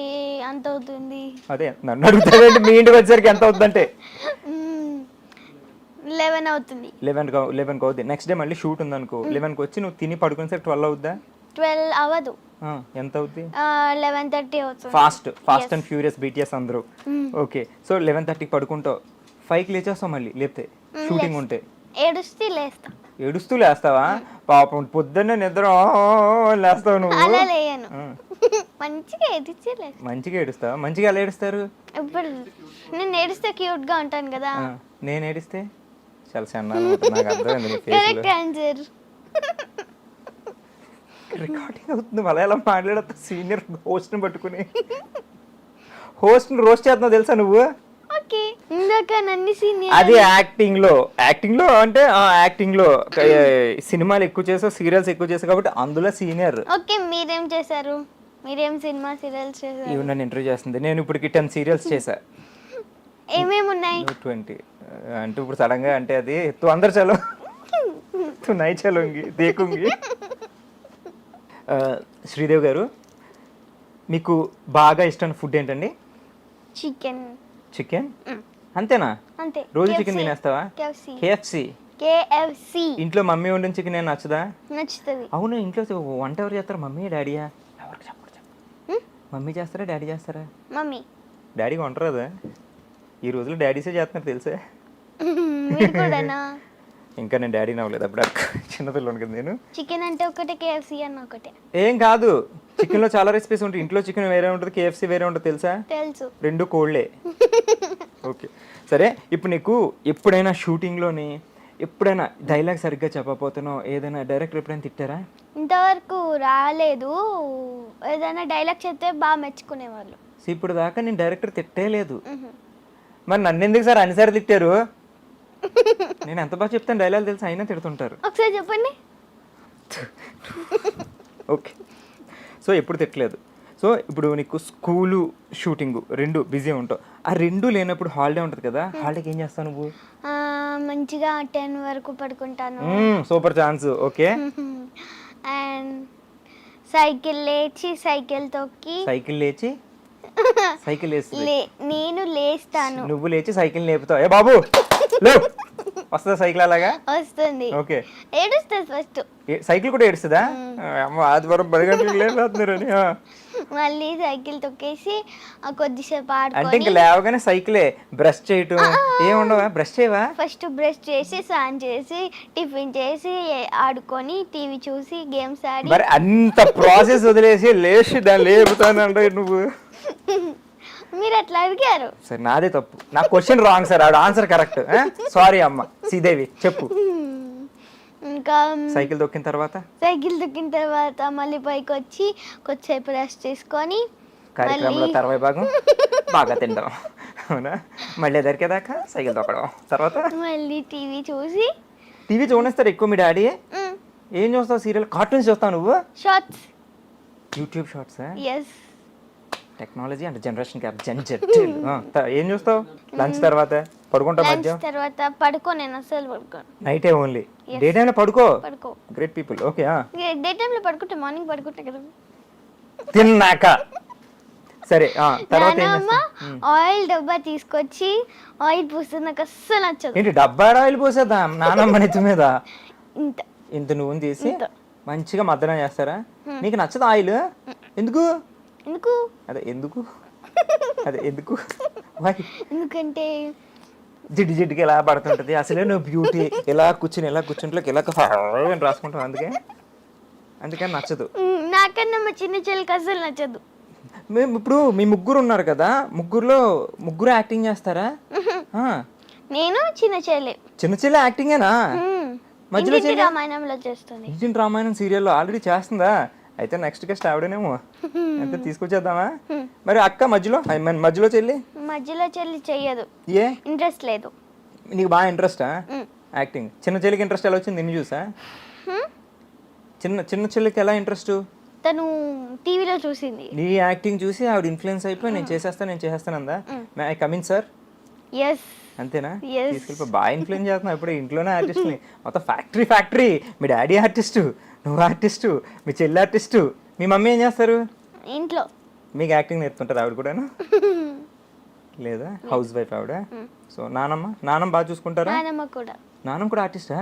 అంత అవుతుంది. అదే నన్ను అడుగుతావేంటి, మీ ఇంటికి వచ్చేసరికి ఎంత అవుద్ది అంటే? 11 అవుతుంది. 11కి అవుద్ది. నెక్స్ట్ డే మళ్ళీ షూట్ ఉందనుకో, 11కి వచ్చి నువ్వు తిని పడుకునేసరికి 12 అవుద్దా? 12 అవ్వదు. ఎంత అవుద్ది? 11:30 అవుతుంది. ఫాస్ట్ అండ్ ఫ్యూరియస్ BTS అందరూ. ఓకే, సో 11:30కి పడుకుంటావు, 5కి లేచేస్తావు మళ్ళీ లేపితే షూటింగ్ ఉంటే? ఏడుస్తూ లేస్తావా? పాపం పొద్దున్నే నిద్ర లేస్తావు నువ్వు? అలా లేయను, మంచిగా ఏడుస్తావా? మంచిగా ఎలా ఏడుస్తారు? ఇప్పుడు నేను ఏడిస్తే క్యూట్ గా ఉంటాను కదా. నేను ఏడిస్తే చాలా సన్నగా ఉంటుంది, నాకు అర్థమైంది. Correct answer. రికార్డింగ్ అవుతుంది, మళ్ళీ ఎలా మాట్లాడతా? సీనియర్ హోస్ట్ని పట్టుకుని హోస్ట్ని రోస్ట్ చేస్తున్నావు తెలుసా నువ్వు? అది యాక్టింగ్ లో అంటే యాక్టింగ్ లో సినిమాలు ఎక్కువ చేసావు, సీరియల్స్ ఎక్కువ చేసావు కాబట్టి అందులో సీనియర్. ఓకే, మీరేం చేశారు? మీరేం సినిమా సీరియల్స్ చేశారు? ఇవి నన్ను ఇంటర్వ్యూ చేస్తుంది. నేను ఇప్పటికి 10 సీరియల్స్ చేశా. ఏమేమి ఉన్నాయి? 20 అంటే ఇప్పుడు సడన్ గా అంటే అది తు అందరు చలో తు నై చలోంగి దేకుంగి. శ్రీదేవి గారు, మీకు బాగా ఇష్టమైన ఫుడ్ ఏంటండి? చికెన్ అంతేనా? అంతే. రోజు చికెన్ తినేస్తావా? KFC. ఇంట్లో మమ్మీ వండిన చికెన్ ఏం నచ్చదా? నచ్చుతుంది. అవును, ఇంట్లో వంట ఎవరు చేస్తారు, మమ్మీ డాడీయా? ఎవరికి చెప్పు. మమ్మీ చేస్తారా డాడీ చేస్తారా? మమ్మీ. డాడీ వంటరాదా? ఈ రోజుల్లో డాడీసే చేస్తున్నారు తెలుసా? ఇంకా నేను డాడీ నవ్వలేదు, అప్పుడు చిన్నపిల్లలు కదా నేను. చికెన్ అంటే ఒకటే, KFC అన్న ఒకటే. ఏం కాదు, చికెన్ లో చాలా రెసిపీస్ ఉంటాయి. ఇంట్లో చికెన్ వేరే ఉంటుంది, KFC వేరే ఉంటుంది తెలుసా? తెలుసు. 2 కోళ్ళే. ఓకే సరే, ఇప్పుడు నీకు ఎప్పుడైనా షూటింగ్లోని ఎప్పుడైనా డైలాగ్ సరిగ్గా చెప్పకపోతేనో ఏదైనా డైరెక్టర్ ఎప్పుడైనా తిట్టారా? ఇంతవరకు రాలేదు. ఏదైనా డైలాగ్ చెప్తే బాగా మెచ్చుకునేవాళ్ళు. ఇప్పుడు దాకా నేను డైరెక్టర్ తిట్టేలేదు. మరి నన్ను ఎందుకు సార్ అన్నిసార్లు తిట్టారు? నేను ఎంత బాగా చెప్తాను డైలాగ్ తెలుసు, అయినా తిడుతుంటారు. ఒకసారి చెప్పండి. ఓకే, సో ఎప్పుడు తిట్టలేదు. సో ఇప్పుడు నీకు స్కూలు షూటింగ్ రెండు బిజీ ఉంటావు, ఆ రెండు లేనప్పుడు హాలిడే ఉంటుంది కదా, హాలిడేకి ఏం చేస్తావు నువ్వు? మంచిగా 10 వరకు పడుకుంటాను. Super chance. Okay. And cycle లేచి సైకిల్ తొక్కి సైకిల్ నేను లేస్తాను. నువ్వు లేచి సైకిల్ లేపుతావు. ఏ బాబు లేవు, వస్తుందా సైకిల్? అలాగా వస్తుంది. ఓకే. ఏడుస్తుంది ఫస్ట్. సైకిల్ కూడా ఏడుస్తుందా? ఆదివారం 10 గంటలకు లేకపోతున్నారు అని. మళ్ళీ సైకిల్ తొక్కేసి కొద్దిసేపు అంటే ఆడుకొని ఇంకా లేవగానే సైకిలే, బ్రష్ చేయటం ఏముండవా? బ్రష్ చేయవా? ఫస్ట్ బ్రష్ చేసి స్నానం చేసి టిఫిన్ చేసి ఆడుకొని టీవీ చూసి గేమ్స్ ఆడి. మరి అంత ప్రాసెస్ వదిలేసి లేచి దాన్ని లేపుతానంటే నువ్వు. మీరు అట్లా అడిగారు. సరే నాదే తప్పు, నా క్వశ్చన్ రాంగ్ సార్, ఆవిడ ఆన్సర్ కరెక్ట్. సారీ అమ్మ శ్రీదేవి, చెప్పు. ఇంకా సైకిల్ తొక్కిన తర్వాత మళ్ళీ పైకి వచ్చి కొద్దిసేపు రెస్ట్ చేసుకొని కార్యక్రమంలో తర్వాయి భాగం బాగా తింటాం, అవునా? మళ్ళీ దొరికేదాకా సైకిల్ తొక్కడం, తర్వాత మళ్ళీ టీవీ చూసి. టీవీ చూనేస్తారు ఎక్కువ మీ డాడీ? ఏం చూస్తావు? సీరియల్, కార్టూన్స్ చూస్తావు నువ్వు? Shorts, YouTube shorts. Yes. Technology అంటే జనరేషన్ గ్యాప్, ఏం చూస్తావు? లంచ్ తర్వాత పడుకుంటావు? మధ్య తర్వాత పడుకో, నేను అసలు పడుకోను. నైటే ఓన్లీ, డే టైంలో పడుకో. Great people. ఓకే. డే టైంలో పడుకుంటే మార్నింగ్ పడుకుంటా కదా తిన్నాక. సరే తర్వాత ఆయిల్ డబ్బా తీసుకొచ్చి ఆయిల్ పోస్తుంది, నాకు అస్సలు నచ్చదు. ఏంటి డబ్బా ఆయిల్ పోసేదా నానమ్మ నెత్తి మీద? ఇంత నువ్వు తీసి మంచిగా మద్దన చేస్తారా? నీకు నచ్చదు ఆయిల్? ఎందుకు? అదే ఎందుకు ఎందుకంటే జిడ్డుకి ఎలా పడుతుంటది. అసలే నువ్వు బ్యూటీ, ఇలా కూర్చుంటే ఇలా రాసుకుంటావు, అందుకని నచ్చదు. నాకన్నా మా చిన్న చెల్లికి అసలు నచ్చదు. మేము ఇప్పుడు మీ ముగ్గురు ఉన్నారు కదా, ముగ్గురు యాక్టింగ్ చేస్తారా? నేను చిన్న చెల్లి యాక్టింగేనా? మధ్యలో రామాయణంలో చేస్తుంది. ఇంటి రామాయణం సీరియల్లో ఆల్రెడీ చేస్తుందా? అయితే నెక్స్ట్ గెస్ట్ ఆవిడనేమో, అయితే తీసుకొచ్చేద్దామా? మరి అక్క మధ్యలో చెల్లి చెయ్యదు. ఏ ఇంట్రెస్ట్ లేదు. నీకు బాగా ఇంట్రెస్టా యాక్టింగ్? చిన్న చెల్లికి ఇంట్రెస్ట్ ఎలా వచ్చింది నిన్ను చూసా? చిన్న చెల్లికి ఎలా ఇంట్రెస్ట్? తను టీవీలో చూసింది, నీ యాక్టింగ్ చూసి ఆవిడ ఇన్ఫ్లుయెన్స్ అయిపోయి నేను చేసేస్తాను అందా? May I come in sir? Yes. అంతేనా? తీసుకెళ్ళి బాగా ఇన్ఫ్లుయెన్స్ చేస్తున్నావు. ఇప్పుడు ఇంట్లోనే ఆర్టిస్ట్ని, మొత్తం ఫ్యాక్టరీ. మీ డాడీ ఆర్టిస్టు, నువ్వు ఆర్టిస్టు, మీ చెల్లి ఆర్టిస్టు, మీ మమ్మీ ఏం చేస్తారు ఇంట్లో? మీకు యాక్టింగ్ నేర్పుతుంటారు ఆవిడ కూడాను? లేదా, హౌస్ వైఫ్ ఆవిడ. సో నానమ్మ బాగా చూసుకుంటారా? నానమ్మ కూడా ఆర్టిస్టా?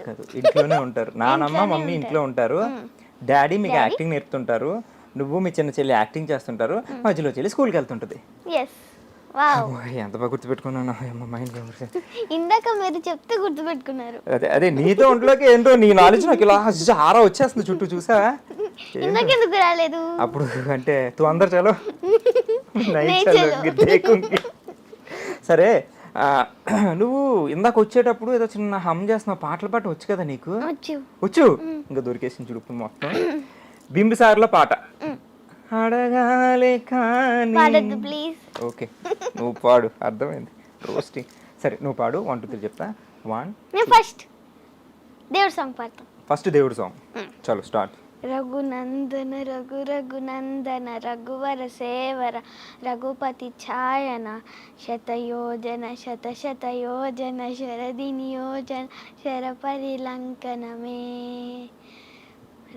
కాదు, ఇంట్లోనే ఉంటారు. నానమ్మ మమ్మీ ఇంట్లో ఉంటారు, డాడీ మీకు యాక్టింగ్ నేర్పుతుంటారు, నువ్వు మీ చిన్న చెల్లి యాక్టింగ్ చేస్తుంటారు, మధ్యలో చెల్లి స్కూల్కి వెళ్తుంటది. ఎంత బాగా గుర్తుపెట్టుకున్నాను. ఇందాక మీరు చెప్తే గుర్తుపెట్టుకున్నారు. అదే నీతో ఒంట్లోకి ఏంటో నీ నాలెడ్జ్ నాకు ఇలా ఆరా వచ్చేస్తుంది చుట్టూ, చూసా? ఇందాకెందుకు రాలేదు? అప్పుడు అంటే తూ అందరు చలో. సరే, నువ్వు ఇందాక వచ్చేటప్పుడు ఏదో చిన్న హమ్ చేస్తున్నావు, పాటలు పాట వచ్చు కదా నీకు? వచ్చు. ఇంకా దొరికేసి చుడుపు మొత్తం. బింబిసార్లో పాట అడగాలే కానీ. ఓకే, నువ్వు పాడు, అర్థమైంది. రోస్టింగ్. సరే నువ్వు పాడు, 1 2 3 చెప్తా. 1 ఫస్ట్ దేవుడు సాంగ్ పాడతాం. ఫస్ట్ దేవుడు సాంగ్, చలో స్టార్ట్. రఘునందన రఘునందన రఘువర సేవర రఘుపతి ఛాయన శతయోజన శతయోజన శరది నియోజన శరపరిలంకనమే.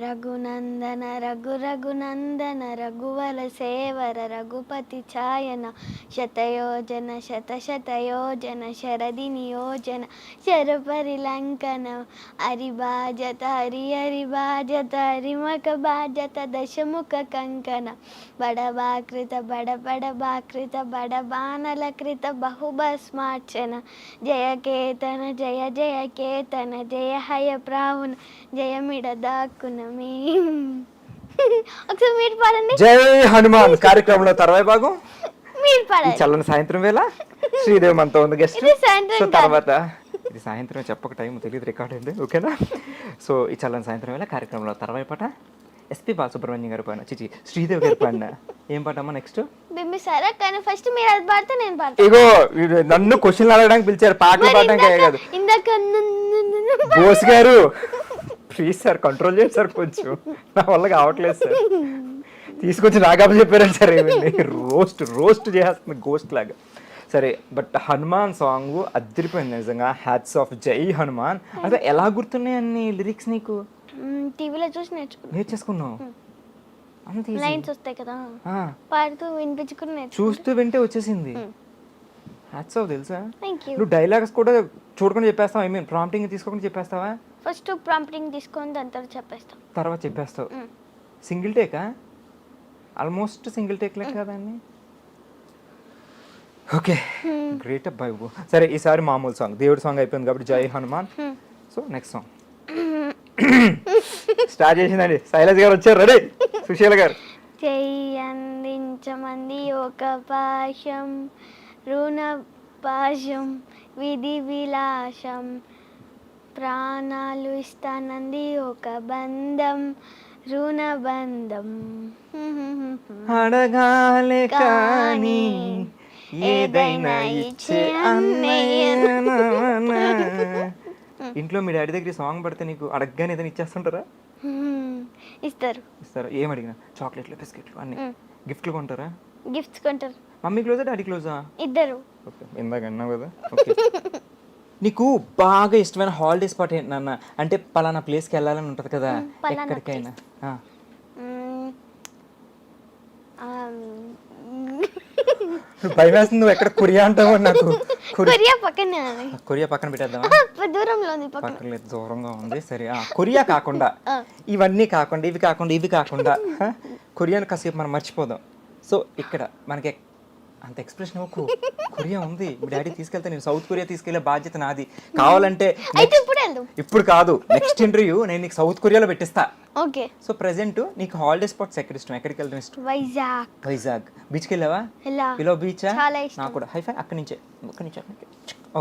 రఘునందన రఘునందన రఘువర సేవర రఘుపతి ఛాయన శతయోజన శతయోజన శరది నియోజన శరపరిలంకన. హరిబాజత హరిబాజత హరిమక బాజత దశముఖ కంకణ బడబాకృత బడబడబాకృత బడబానలకృత బహుభస్మార్చన. జయకేతన జయ కేతన జయ హయ ప్రావున జయమిడ దాక్కున. ఒకసారి మీరు పాడండి. జై హనుమాన్ కార్యక్రమంలో తర్వాయి భాగం మీరు పాడండి. చల్లని సాయంత్రం వేళ శ్రీదేవి మనతో ఉంది గెస్ట్. సో తర్వాత ఇది సాయంత్రం చెప్పక టైం తెలియదు రికార్డ్ అండి, ఓకేనా? సో ఈ చల్లని సాయంత్రం వేళ కార్యక్రమంలో తర్వాత పాట ఎస్పి బాలసుబ్రహ్మణ్యం గారి పైన చిచి శ్రీదేవి గారి పైన ఏం పాటమ్మా నెక్స్ట్? బింబిసారా, కానీ ఫస్ట్ మీరు అది పాడితే నేను పాడతా. ఇగో వీడు నన్ను క్వశ్చన్లు అడగడానికి పిలిచారు, పాటలు పాడడానికి కాదు. ఇందాక బోస్ గారు ప్లీజ్ సార్ కంట్రోల్ చేయండి సార్, కొంచెం నా వల్ల కావట్లేదు సార్. తీసుకొచ్చి నాగాబు చెప్పారని సార్, ఏమైంది రోస్ట్ చేస్తుంది గోస్ట్ లాగా. సరే బట్ హనుమాన్ సాంగ్ అదిరిపోయింది నిజంగా, హ్యాట్స్ ఆఫ్, జై హనుమాన్. అదే ఎలా గుర్తున్నాయి అన్ని లిరిక్స్ నీకు? టీవీలో చూసి నేర్చేసుకున్నావు అంత easy. లైన్స్ వస్తాయి కదా, ఆ, పాడుతూ వినిపించుకుని నేర్చుకున్నా. చూస్తూ వింటే వచ్చేసింది. హ్యాట్స్ ఆఫ్ తెలుసా? Thank you. నువ్వు డైలాగ్స్ కూడా చూడకుండా చెప్పేస్తావా? ఐ మీన్ ప్రాంప్టింగ్ తీసుకోకుండా చెప్పేస్తావా? ఫస్ట్ ప్రాంప్టింగ్ తీసుకొని దాని తర్వాత చెప్పేస్తాం. తర్వాత చెప్పేస్తావు. సింగిల్ టేకా? ఆల్మోస్ట్ సింగిల్ టేక్ లెక్క కదండి. ఓకే గ్రేట్ అబ్బాయి. సరే ఈసారి మామూలు సాంగ్, దేవుడి సాంగ్ అయిపోయింది కాబట్టి జై Hanuman. So next song start చేసిందండి. శైలజ్ గారు వచ్చారు, రెడీ? సుశీల గారు. చెయ్యి అందించమంది ఒక పాశం, రుణ పాశం, విధి విలాసం, ప్రాణాలు ఇస్తానంది ఒక బంధం, రుణ బంధం. అడగాలే కానీ ఏదైనా ఇచ్చే అన్నయ్య. ఇంట్లో మీ డాడీ దగ్గర సాంగ్ పడితే నీకు అడగగానే ఏదైనా ఇచ్చేస్తుంటారా? ఇస్తారు. ఇస్తారా? ఏం అడిగినా? చాక్లెట్లు, బిస్కెట్లు అన్ని గిఫ్ట్లు కొంటారా? గిఫ్ట్స్ కొంటారు. మమ్మీ క్లోజా డాడీ క్లోజా? ఇద్దరు. ఓకే ఇందాక అన్నావు కదా. ఓకే నీకు బాగా ఇష్టమైన హాలిడే స్పాట్ ఏంటి నాన్న? అంటే పలానా ప్లేస్కి వెళ్ళాలని ఉంటుంది కదా, ఎక్కడికైనా. భయం వేస్తుంది నువ్వు ఎక్కడ కొరియా అంటావు నాకు. కొరియా పక్కన, కొరియా పక్కన పెట్టేద్దామా? దూరంలో ఉంది, పక్కన లేదు దూరంగా ఉంది. సరే కొరియా కాకుండా ఇవన్నీ కాకుండా ఇవి కాకుండా కొరియాను కాసేపు మనం మర్చిపోదాం. సో ఇక్కడ మనకి అంత ఎక్స్ప్రెషన్ ఇవ్వకు, కొరియా ఉంది. మీ డాడీ తీసుకెళ్తే నేను సౌత్ కొరియా తీసుకెళ్లే బాధ్యత నాది. కావాలంటే ఇప్పుడు కాదు, నెక్స్ట్ ఇంటర్వ్యూ నేను నీకు సౌత్ కొరియాలో పెట్టిస్తా. ఓకే. సో ప్రెసెంట్ నీకు హాలిడే స్పాట్స్ ఎక్కడ ఇష్టం? ఎక్కడికి వెళ్ళడం ఇష్టం? వైజాగ్. బీచ్కి వెళ్ళావా? పిలో బీచా? నాకు కూడా. హైఫై అక్కడి నుంచే.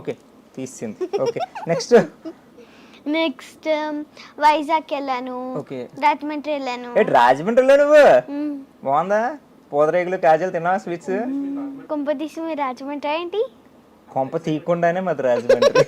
ఓకే తీసింది. ఓకే నెక్స్ట్ వైజాగ్ వెళ్ళాను. ఓకే. రాజమండ్రి వెళ్ళాను. రాజమండ్రిలో నువ్వు బాగుందా? పోదరేగులు, కాజలు తిన్నావా? స్వీట్స్? కొంప తీసి మీరు రాజమండ్రి ఏంటి? కొంప తీయకుండానే మాది రాజమండ్రి.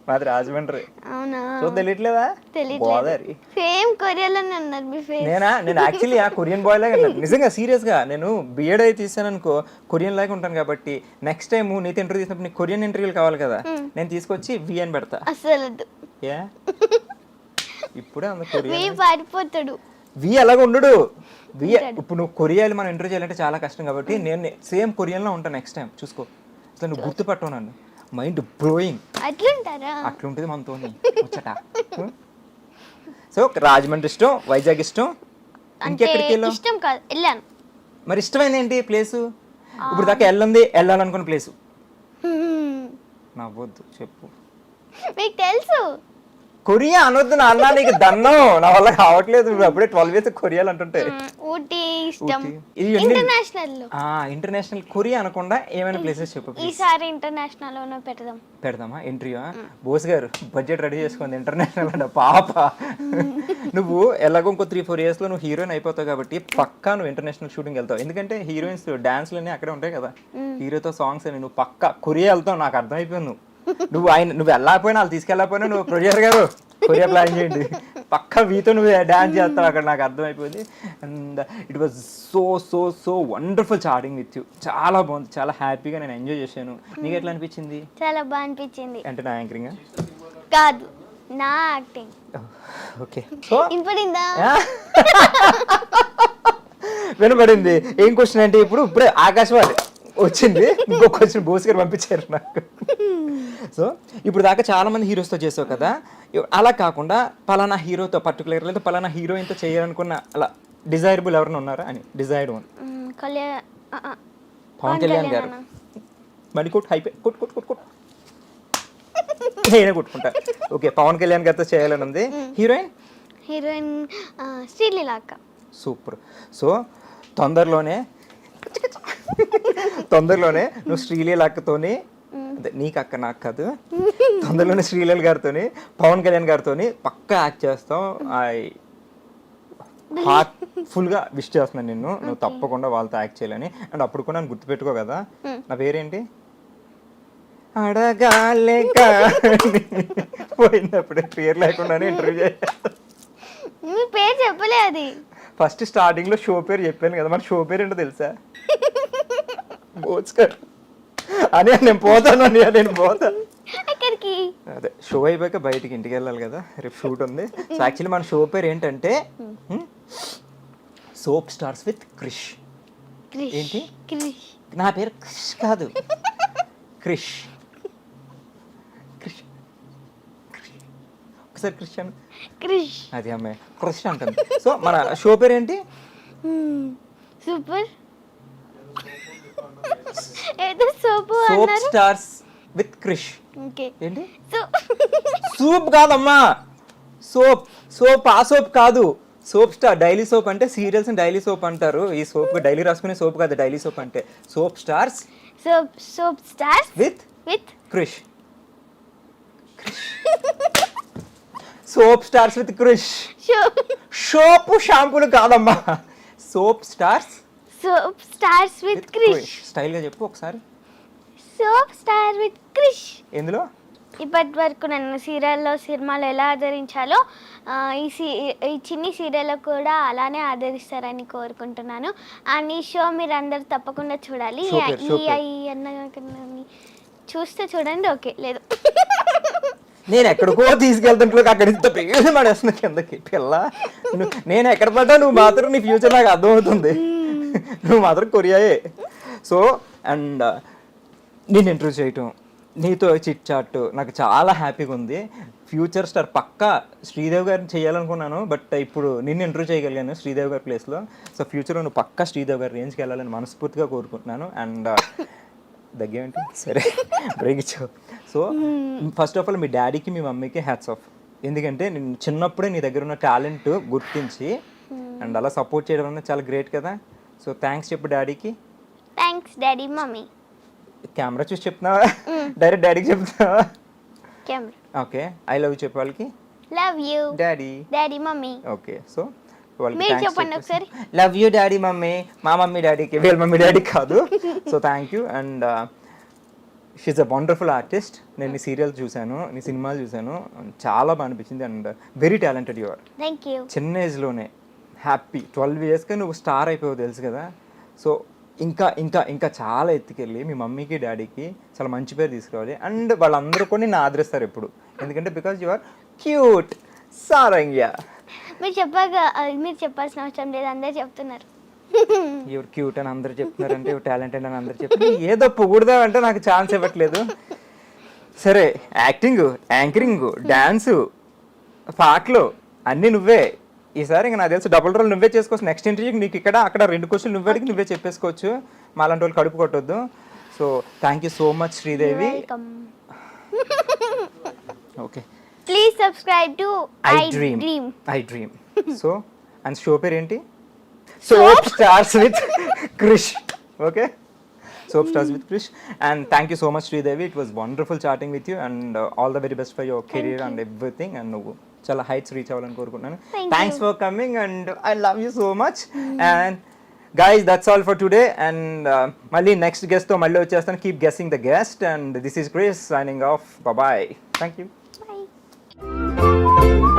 మాది రాజమండ్రి. అవునా? సో తెలియట్లేదా? తెలియట్లేదు. సేమ్ కొరియాలోనే ఉన్నారు మీ ఫేస్. నేను యాక్చువల్లీ ఆ కొరియన్ బాయ్ లాగా నిజంగా సీరియస్ గా. నేను బిఎడ్ అయితే తీసాను అనుకో, కొరియన్ లాగా ఉంటాను కాబట్టి నెక్స్ట్ టైం నీతో ఇంటర్వ్యూ తీసినప్పుడు నీకు కొరియన్ ఇంటర్వ్యూలు కావాలి కదా, నేను తీసుకొచ్చి వి అని పెడతా. అసలు ఇప్పుడే అంత కొరియన్ పారిపోతాడు. వి అలాగ ఉండడు. వి ఇప్పుడు నువ్వు కొరియాలో మనం ఇంటర్వ్యూ చేయాలంటే చాలా కష్టం కాబట్టి నేను సేమ్ కొరియన్లో ఉంటాను. నెక్స్ట్ టైం చూసుకో. అసలు నువ్వు గుర్తుపట్టవు నన్ను. Mind blowing. అట్లుంటుంది మనతో వచ్చట. సో రాజమండ్రి ఇష్టం, వైజాగ్ ఇష్టం, ఇంకెక్కడికి వెళ్ళాం? ఇష్టం కాదు, వెళ్ళాను. మరి ఇష్టమైంది ఏంటి ప్లేసు? ఇప్పుడు దాకా వెళ్ళాలనుకున్న ప్లేసు? నవ్వొద్దు చెప్పు. మీకు తెలుసు. కొరియా అనొద్దు నాన్న, నీకు దన్నం, నా వల్ల కావట్లేదు. నువ్వు అప్పుడే 12 ఇయర్స్ కొరియాలు అంటుంటే. ఊటీ ఇష్టం. ఇంటర్నేషనల్ కొరియా అనకుండా ఏమైనా ప్లేసెస్ చెప్పు. ఈసారి ఇంటర్నేషనల్ లోనే పెడదామా ఇంటర్వ్యూ? బోస్ గారు బడ్జెట్ రెడీ చేసుకుంది ఇంటర్నేషనల్ అంటే పాప. నువ్వు ఎలాగో ఇంకో 3-4 years లో నువ్వు హీరోయిన్ అయిపోతావు కాబట్టి పక్కా నువ్వు ఇంటర్నేషనల్ షూటింగ్ వెళ్తావు. ఎందుకంటే హీరోయిన్స్ డాన్స్లు అన్నీ అక్కడే ఉంటాయి కదా, హీరోతో సాంగ్స్ అని. నువ్వు పక్కా కొరియా వెళ్తావు, నాకు అర్థమైపోయింది. నువ్వు వెళ్ళకపోయినా, వాళ్ళు తీసుకెళ్ళకపోయినా నువ్వు ప్రొడ్యూసర్ గారు కొరియా ప్లాన్ చేయండి, పక్కా వీతో నువ్వు డాన్స్ చేస్తావు అక్కడ, నాకు అర్థమైపోయింది. And it was so so so wonderful chatting with you. చాలా బాగుంది, చాలా హ్యాపీగా నేను ఎంజాయ్ చేశాను. నీకు ఎట్లా అనిపించింది? చాలా బాగా అనిపించింది. అంటే నా యాంకరింగ్ కాదు, నా యాక్టింగ్. Okay so వినపడిందా? వినపడింది. ఏం క్వశ్చన్ అంటే ఇప్పుడే ఆకాశవాణి వచ్చింది, ఇంకో క్వశ్చన్ బోస్ గారు పంపించారు నాకు. సో ఇప్పుడు దాకా చాలా మంది హీరోస్తో చేసావు కదా, అలా కాకుండా పలానా హీరోతో పర్టికులర్ లేదా పలానా హీరోయిన్తో చేయాలనుకున్న అలా డిజైరబుల్ ఎవరైనా ఉన్నారా అని? డిజైర్డ్ వన్ పవన్ కళ్యాణ్ గారు. మళ్ళీ కొట్టు హైపే కొట్టు నేనే కొట్టుకుంటా. ఓకే పవన్ కళ్యాణ్ గారితో చేయాలని ఉంది. హీరోయిన్ శ్రీలీలాక్క. సూపర్. సో తొందరలోనే నువ్వు శ్రీలీలాక్కతోని అదే నీకు అక్క నాకు కాదు, తొందరలోనే శ్రీలీల గారితో పవన్ కళ్యాణ్ గారితో పక్కా యాక్ట్ చేస్తాం. హార్ట్ఫుల్గా విష్ చేస్తున్నాను నిన్ను, నువ్వు తప్పకుండా వాళ్ళతో యాక్ట్ చేయాలని. అండ్ అప్పుడు కూడా నన్ను గుర్తుపెట్టుకో కదా, నా పేరేంటి అడగాలే కానీ పోయినప్పుడే పేరు లేకుండానే ఇంటర్వ్యూ చేయాలి. మీ పేరు చెప్పలే అది. ఫస్ట్ స్టార్టింగ్ లో షో పేరు చెప్పాను కదా, మన షో పేరు ఏంటో తెలుసా? బోచ్కర్ అని. నేను పోతాను అని, నేను పోతాను ఎక్కడికి? అదే షో అయిపోయాక బయటికి ఇంటికి వెళ్ళాలి కదా, రేపు షూట్ ఉంది. సో యాక్చువల్లీ మన షో పేరు ఏంటంటే సోప్ స్టార్స్ విత్ క్రిష్. ఏంటి? క్రిష్. నా పేరు క్రిష్ కాదు, క్రిష్. క్రిష్ ఒకసారి క్రిష్ అని. క్రిష్. అది అమ్మాయి క్రిష్ అంటుంది. సో మన షో పేరు ఏంటి? సూపర్. ఏదో సోపు సోప్ అన్నారు. Stars with Krish. ఓకే. ఏంటి? సూప్ కాదమ్మా, సోప్. సోప్ ఆ సోప్ కాదు, సోప్ స్టార్. డైలీ సోప్ అంటే సీరియల్స్ డైలీ సోప్ అంటారు. ఈ సోప్ డైలీ రాసుకునే సోప్ కాదు, డైలీ సోప్ అంటే. Soap stars soap stars with with Krish. Soap stars with Krish. షోపు షాంపూలు కాదమ్మా, soap stars with Krish. Style గా చెప్పు ఒకసారి. Soap star with Krish. ఎందులో? ఇప్పటి వరకు నన్ను సీరియల్లో సినిమాలో ఎలా ఆదరించాలో ఈ చిన్ని సీరియల్లో కూడా అలానే ఆదరిస్తారని కోరుకుంటున్నాను. అండ్ ఈ షో మీరు అందరు తప్పకుండా చూడాలి. చూస్తే చూడండి, ఓకే లేదు నేను ఎక్కడికో తీసుకెళ్తుంటే అక్కడ ఇంత పేరు పడేస్తున్నా కిందకి పిల్ల. నేను ఎక్కడ పడ్డా నువ్వు మాత్రం నీ ఫ్యూచర్ నాకు అర్థమవుతుంది, నువ్వు మాత్రం కొరియాయే. సో అండ్ నేను ఇంటర్వ్యూ చేయటం, నీతో చిట్ చాట్ నాకు చాలా హ్యాపీగా ఉంది. ఫ్యూచర్ స్టార్ పక్కా శ్రీదేవి గారిని చేయాలనుకున్నాను, బట్ ఇప్పుడు నిన్ను ఇంటర్వ్యూ చేయగలిగాను శ్రీదేవి గారి ప్లేస్లో. సో ఫ్యూచర్లో నువ్వు పక్కా శ్రీదేవి గారి రేంజ్కి వెళ్ళాలని మనస్ఫూర్తిగా కోరుకుంటున్నాను. అండ్ దగ్గేంటి సరే బ్రేక్ ఇచ్చావు. సో ఫస్ట్ ఆఫ్ ఆల్ మీ డాడీకి మీ మమ్మీకి హ్యాట్స్ ఆఫ్. ఎందుకంటే నేను చిన్నప్పుడే నీ దగ్గర ఉన్న టాలెంట్ గుర్తించి అండ్ అలా సపోర్ట్ చేయడం అనేది చాలా గ్రేట్ కదా. సో థ్యాంక్స్ చెప్పు డాడీకి. Thanks daddy mummy. కెమెరా చూసి చెప్తున్నావా డైరెక్ట్ డాడీకి చెప్తున్నావా? కెమెరా. ఓకే. ఐ లవ్ చెప్పు వాళ్ళకి. Love you daddy mummy. Okay. So మీరు చెప్పండి ఒకసారి. Love you daddy mummy. మా మమ్మీ డాడీకి, వీళ్ళ మమ్మీ డాడీ కాదు. So thank you. And she's a wonderful artist. నేను నీ సీరియల్ చూశాను, నీ సినిమాలు చూశాను, చాలా బాగా అనిపించింది. And very talented you are. Thank you. చిన్న ఏజ్లోనే హ్యాపీ 12 yearsకే నువ్వు స్టార్ అయిపోయావు తెలుసు కదా. సో ఇంకా ఇంకా ఇంకా చాలా ఎత్తుకెళ్ళి మీ మమ్మీకి డాడీకి చాలా మంచి పేరు తీసుకురావాలి. అండ్ వాళ్ళందరూ కూడా నిన్ను ఆదరిస్తారు ఎప్పుడు, ఎందుకంటే బికాజ్ యు ఆర్ క్యూట్ సారంగ్య. మీరు చెప్పాల్సిన అవసరం లేదు, అందరూ చెప్తున్నారు. ఎవరు క్యూట్ అని అందరు చెప్తున్నారంటే, ఎవరు టాలెంటెడ్ అని అందరు చెప్తున్నారు. ఏదో పొగుడుదా అంటే నాకు ఛాన్స్ ఇవ్వట్లేదు. సరే, యాక్టింగ్, యాంకరింగ్, డాన్సు, పాటలు అన్నీ నువ్వే. ఈసారి ఇంకా నాకు తెలుసు డబుల్ రోల్ నువ్వే చేసుకోవచ్చు. నెక్స్ట్ ఇంటర్వ్యూకి నీకు ఇక్కడ అక్కడ 2 క్వశ్చన్లు నువ్వే అడిగి నువ్వే చెప్పేసుకోవచ్చు. మాలాంటి వాళ్ళు కడుపు కొట్టొద్దు. So thank you so much Sridevi. Okay. Please subscribe to I dream. So and show పేరు ఏంటి? Soap stars with Krish. Okay, soap stars with Krish. And thank you so much Sridevi. It was wonderful chatting with you and all the very best for your career and everything. And నువ్వు చాలా హైట్స్ రీచ్ అవ్వాలని కోరుకుంటున్నాను. Thanks for coming and I love you so much. And guys, that's all for today. And మళ్ళీ నెక్స్ట్ గెస్ట్ తో మళ్ళీ వచ్చేస్తాను. Keep guessing the guest. And this is Chris signing off. Bye bye. Thank you. Bye.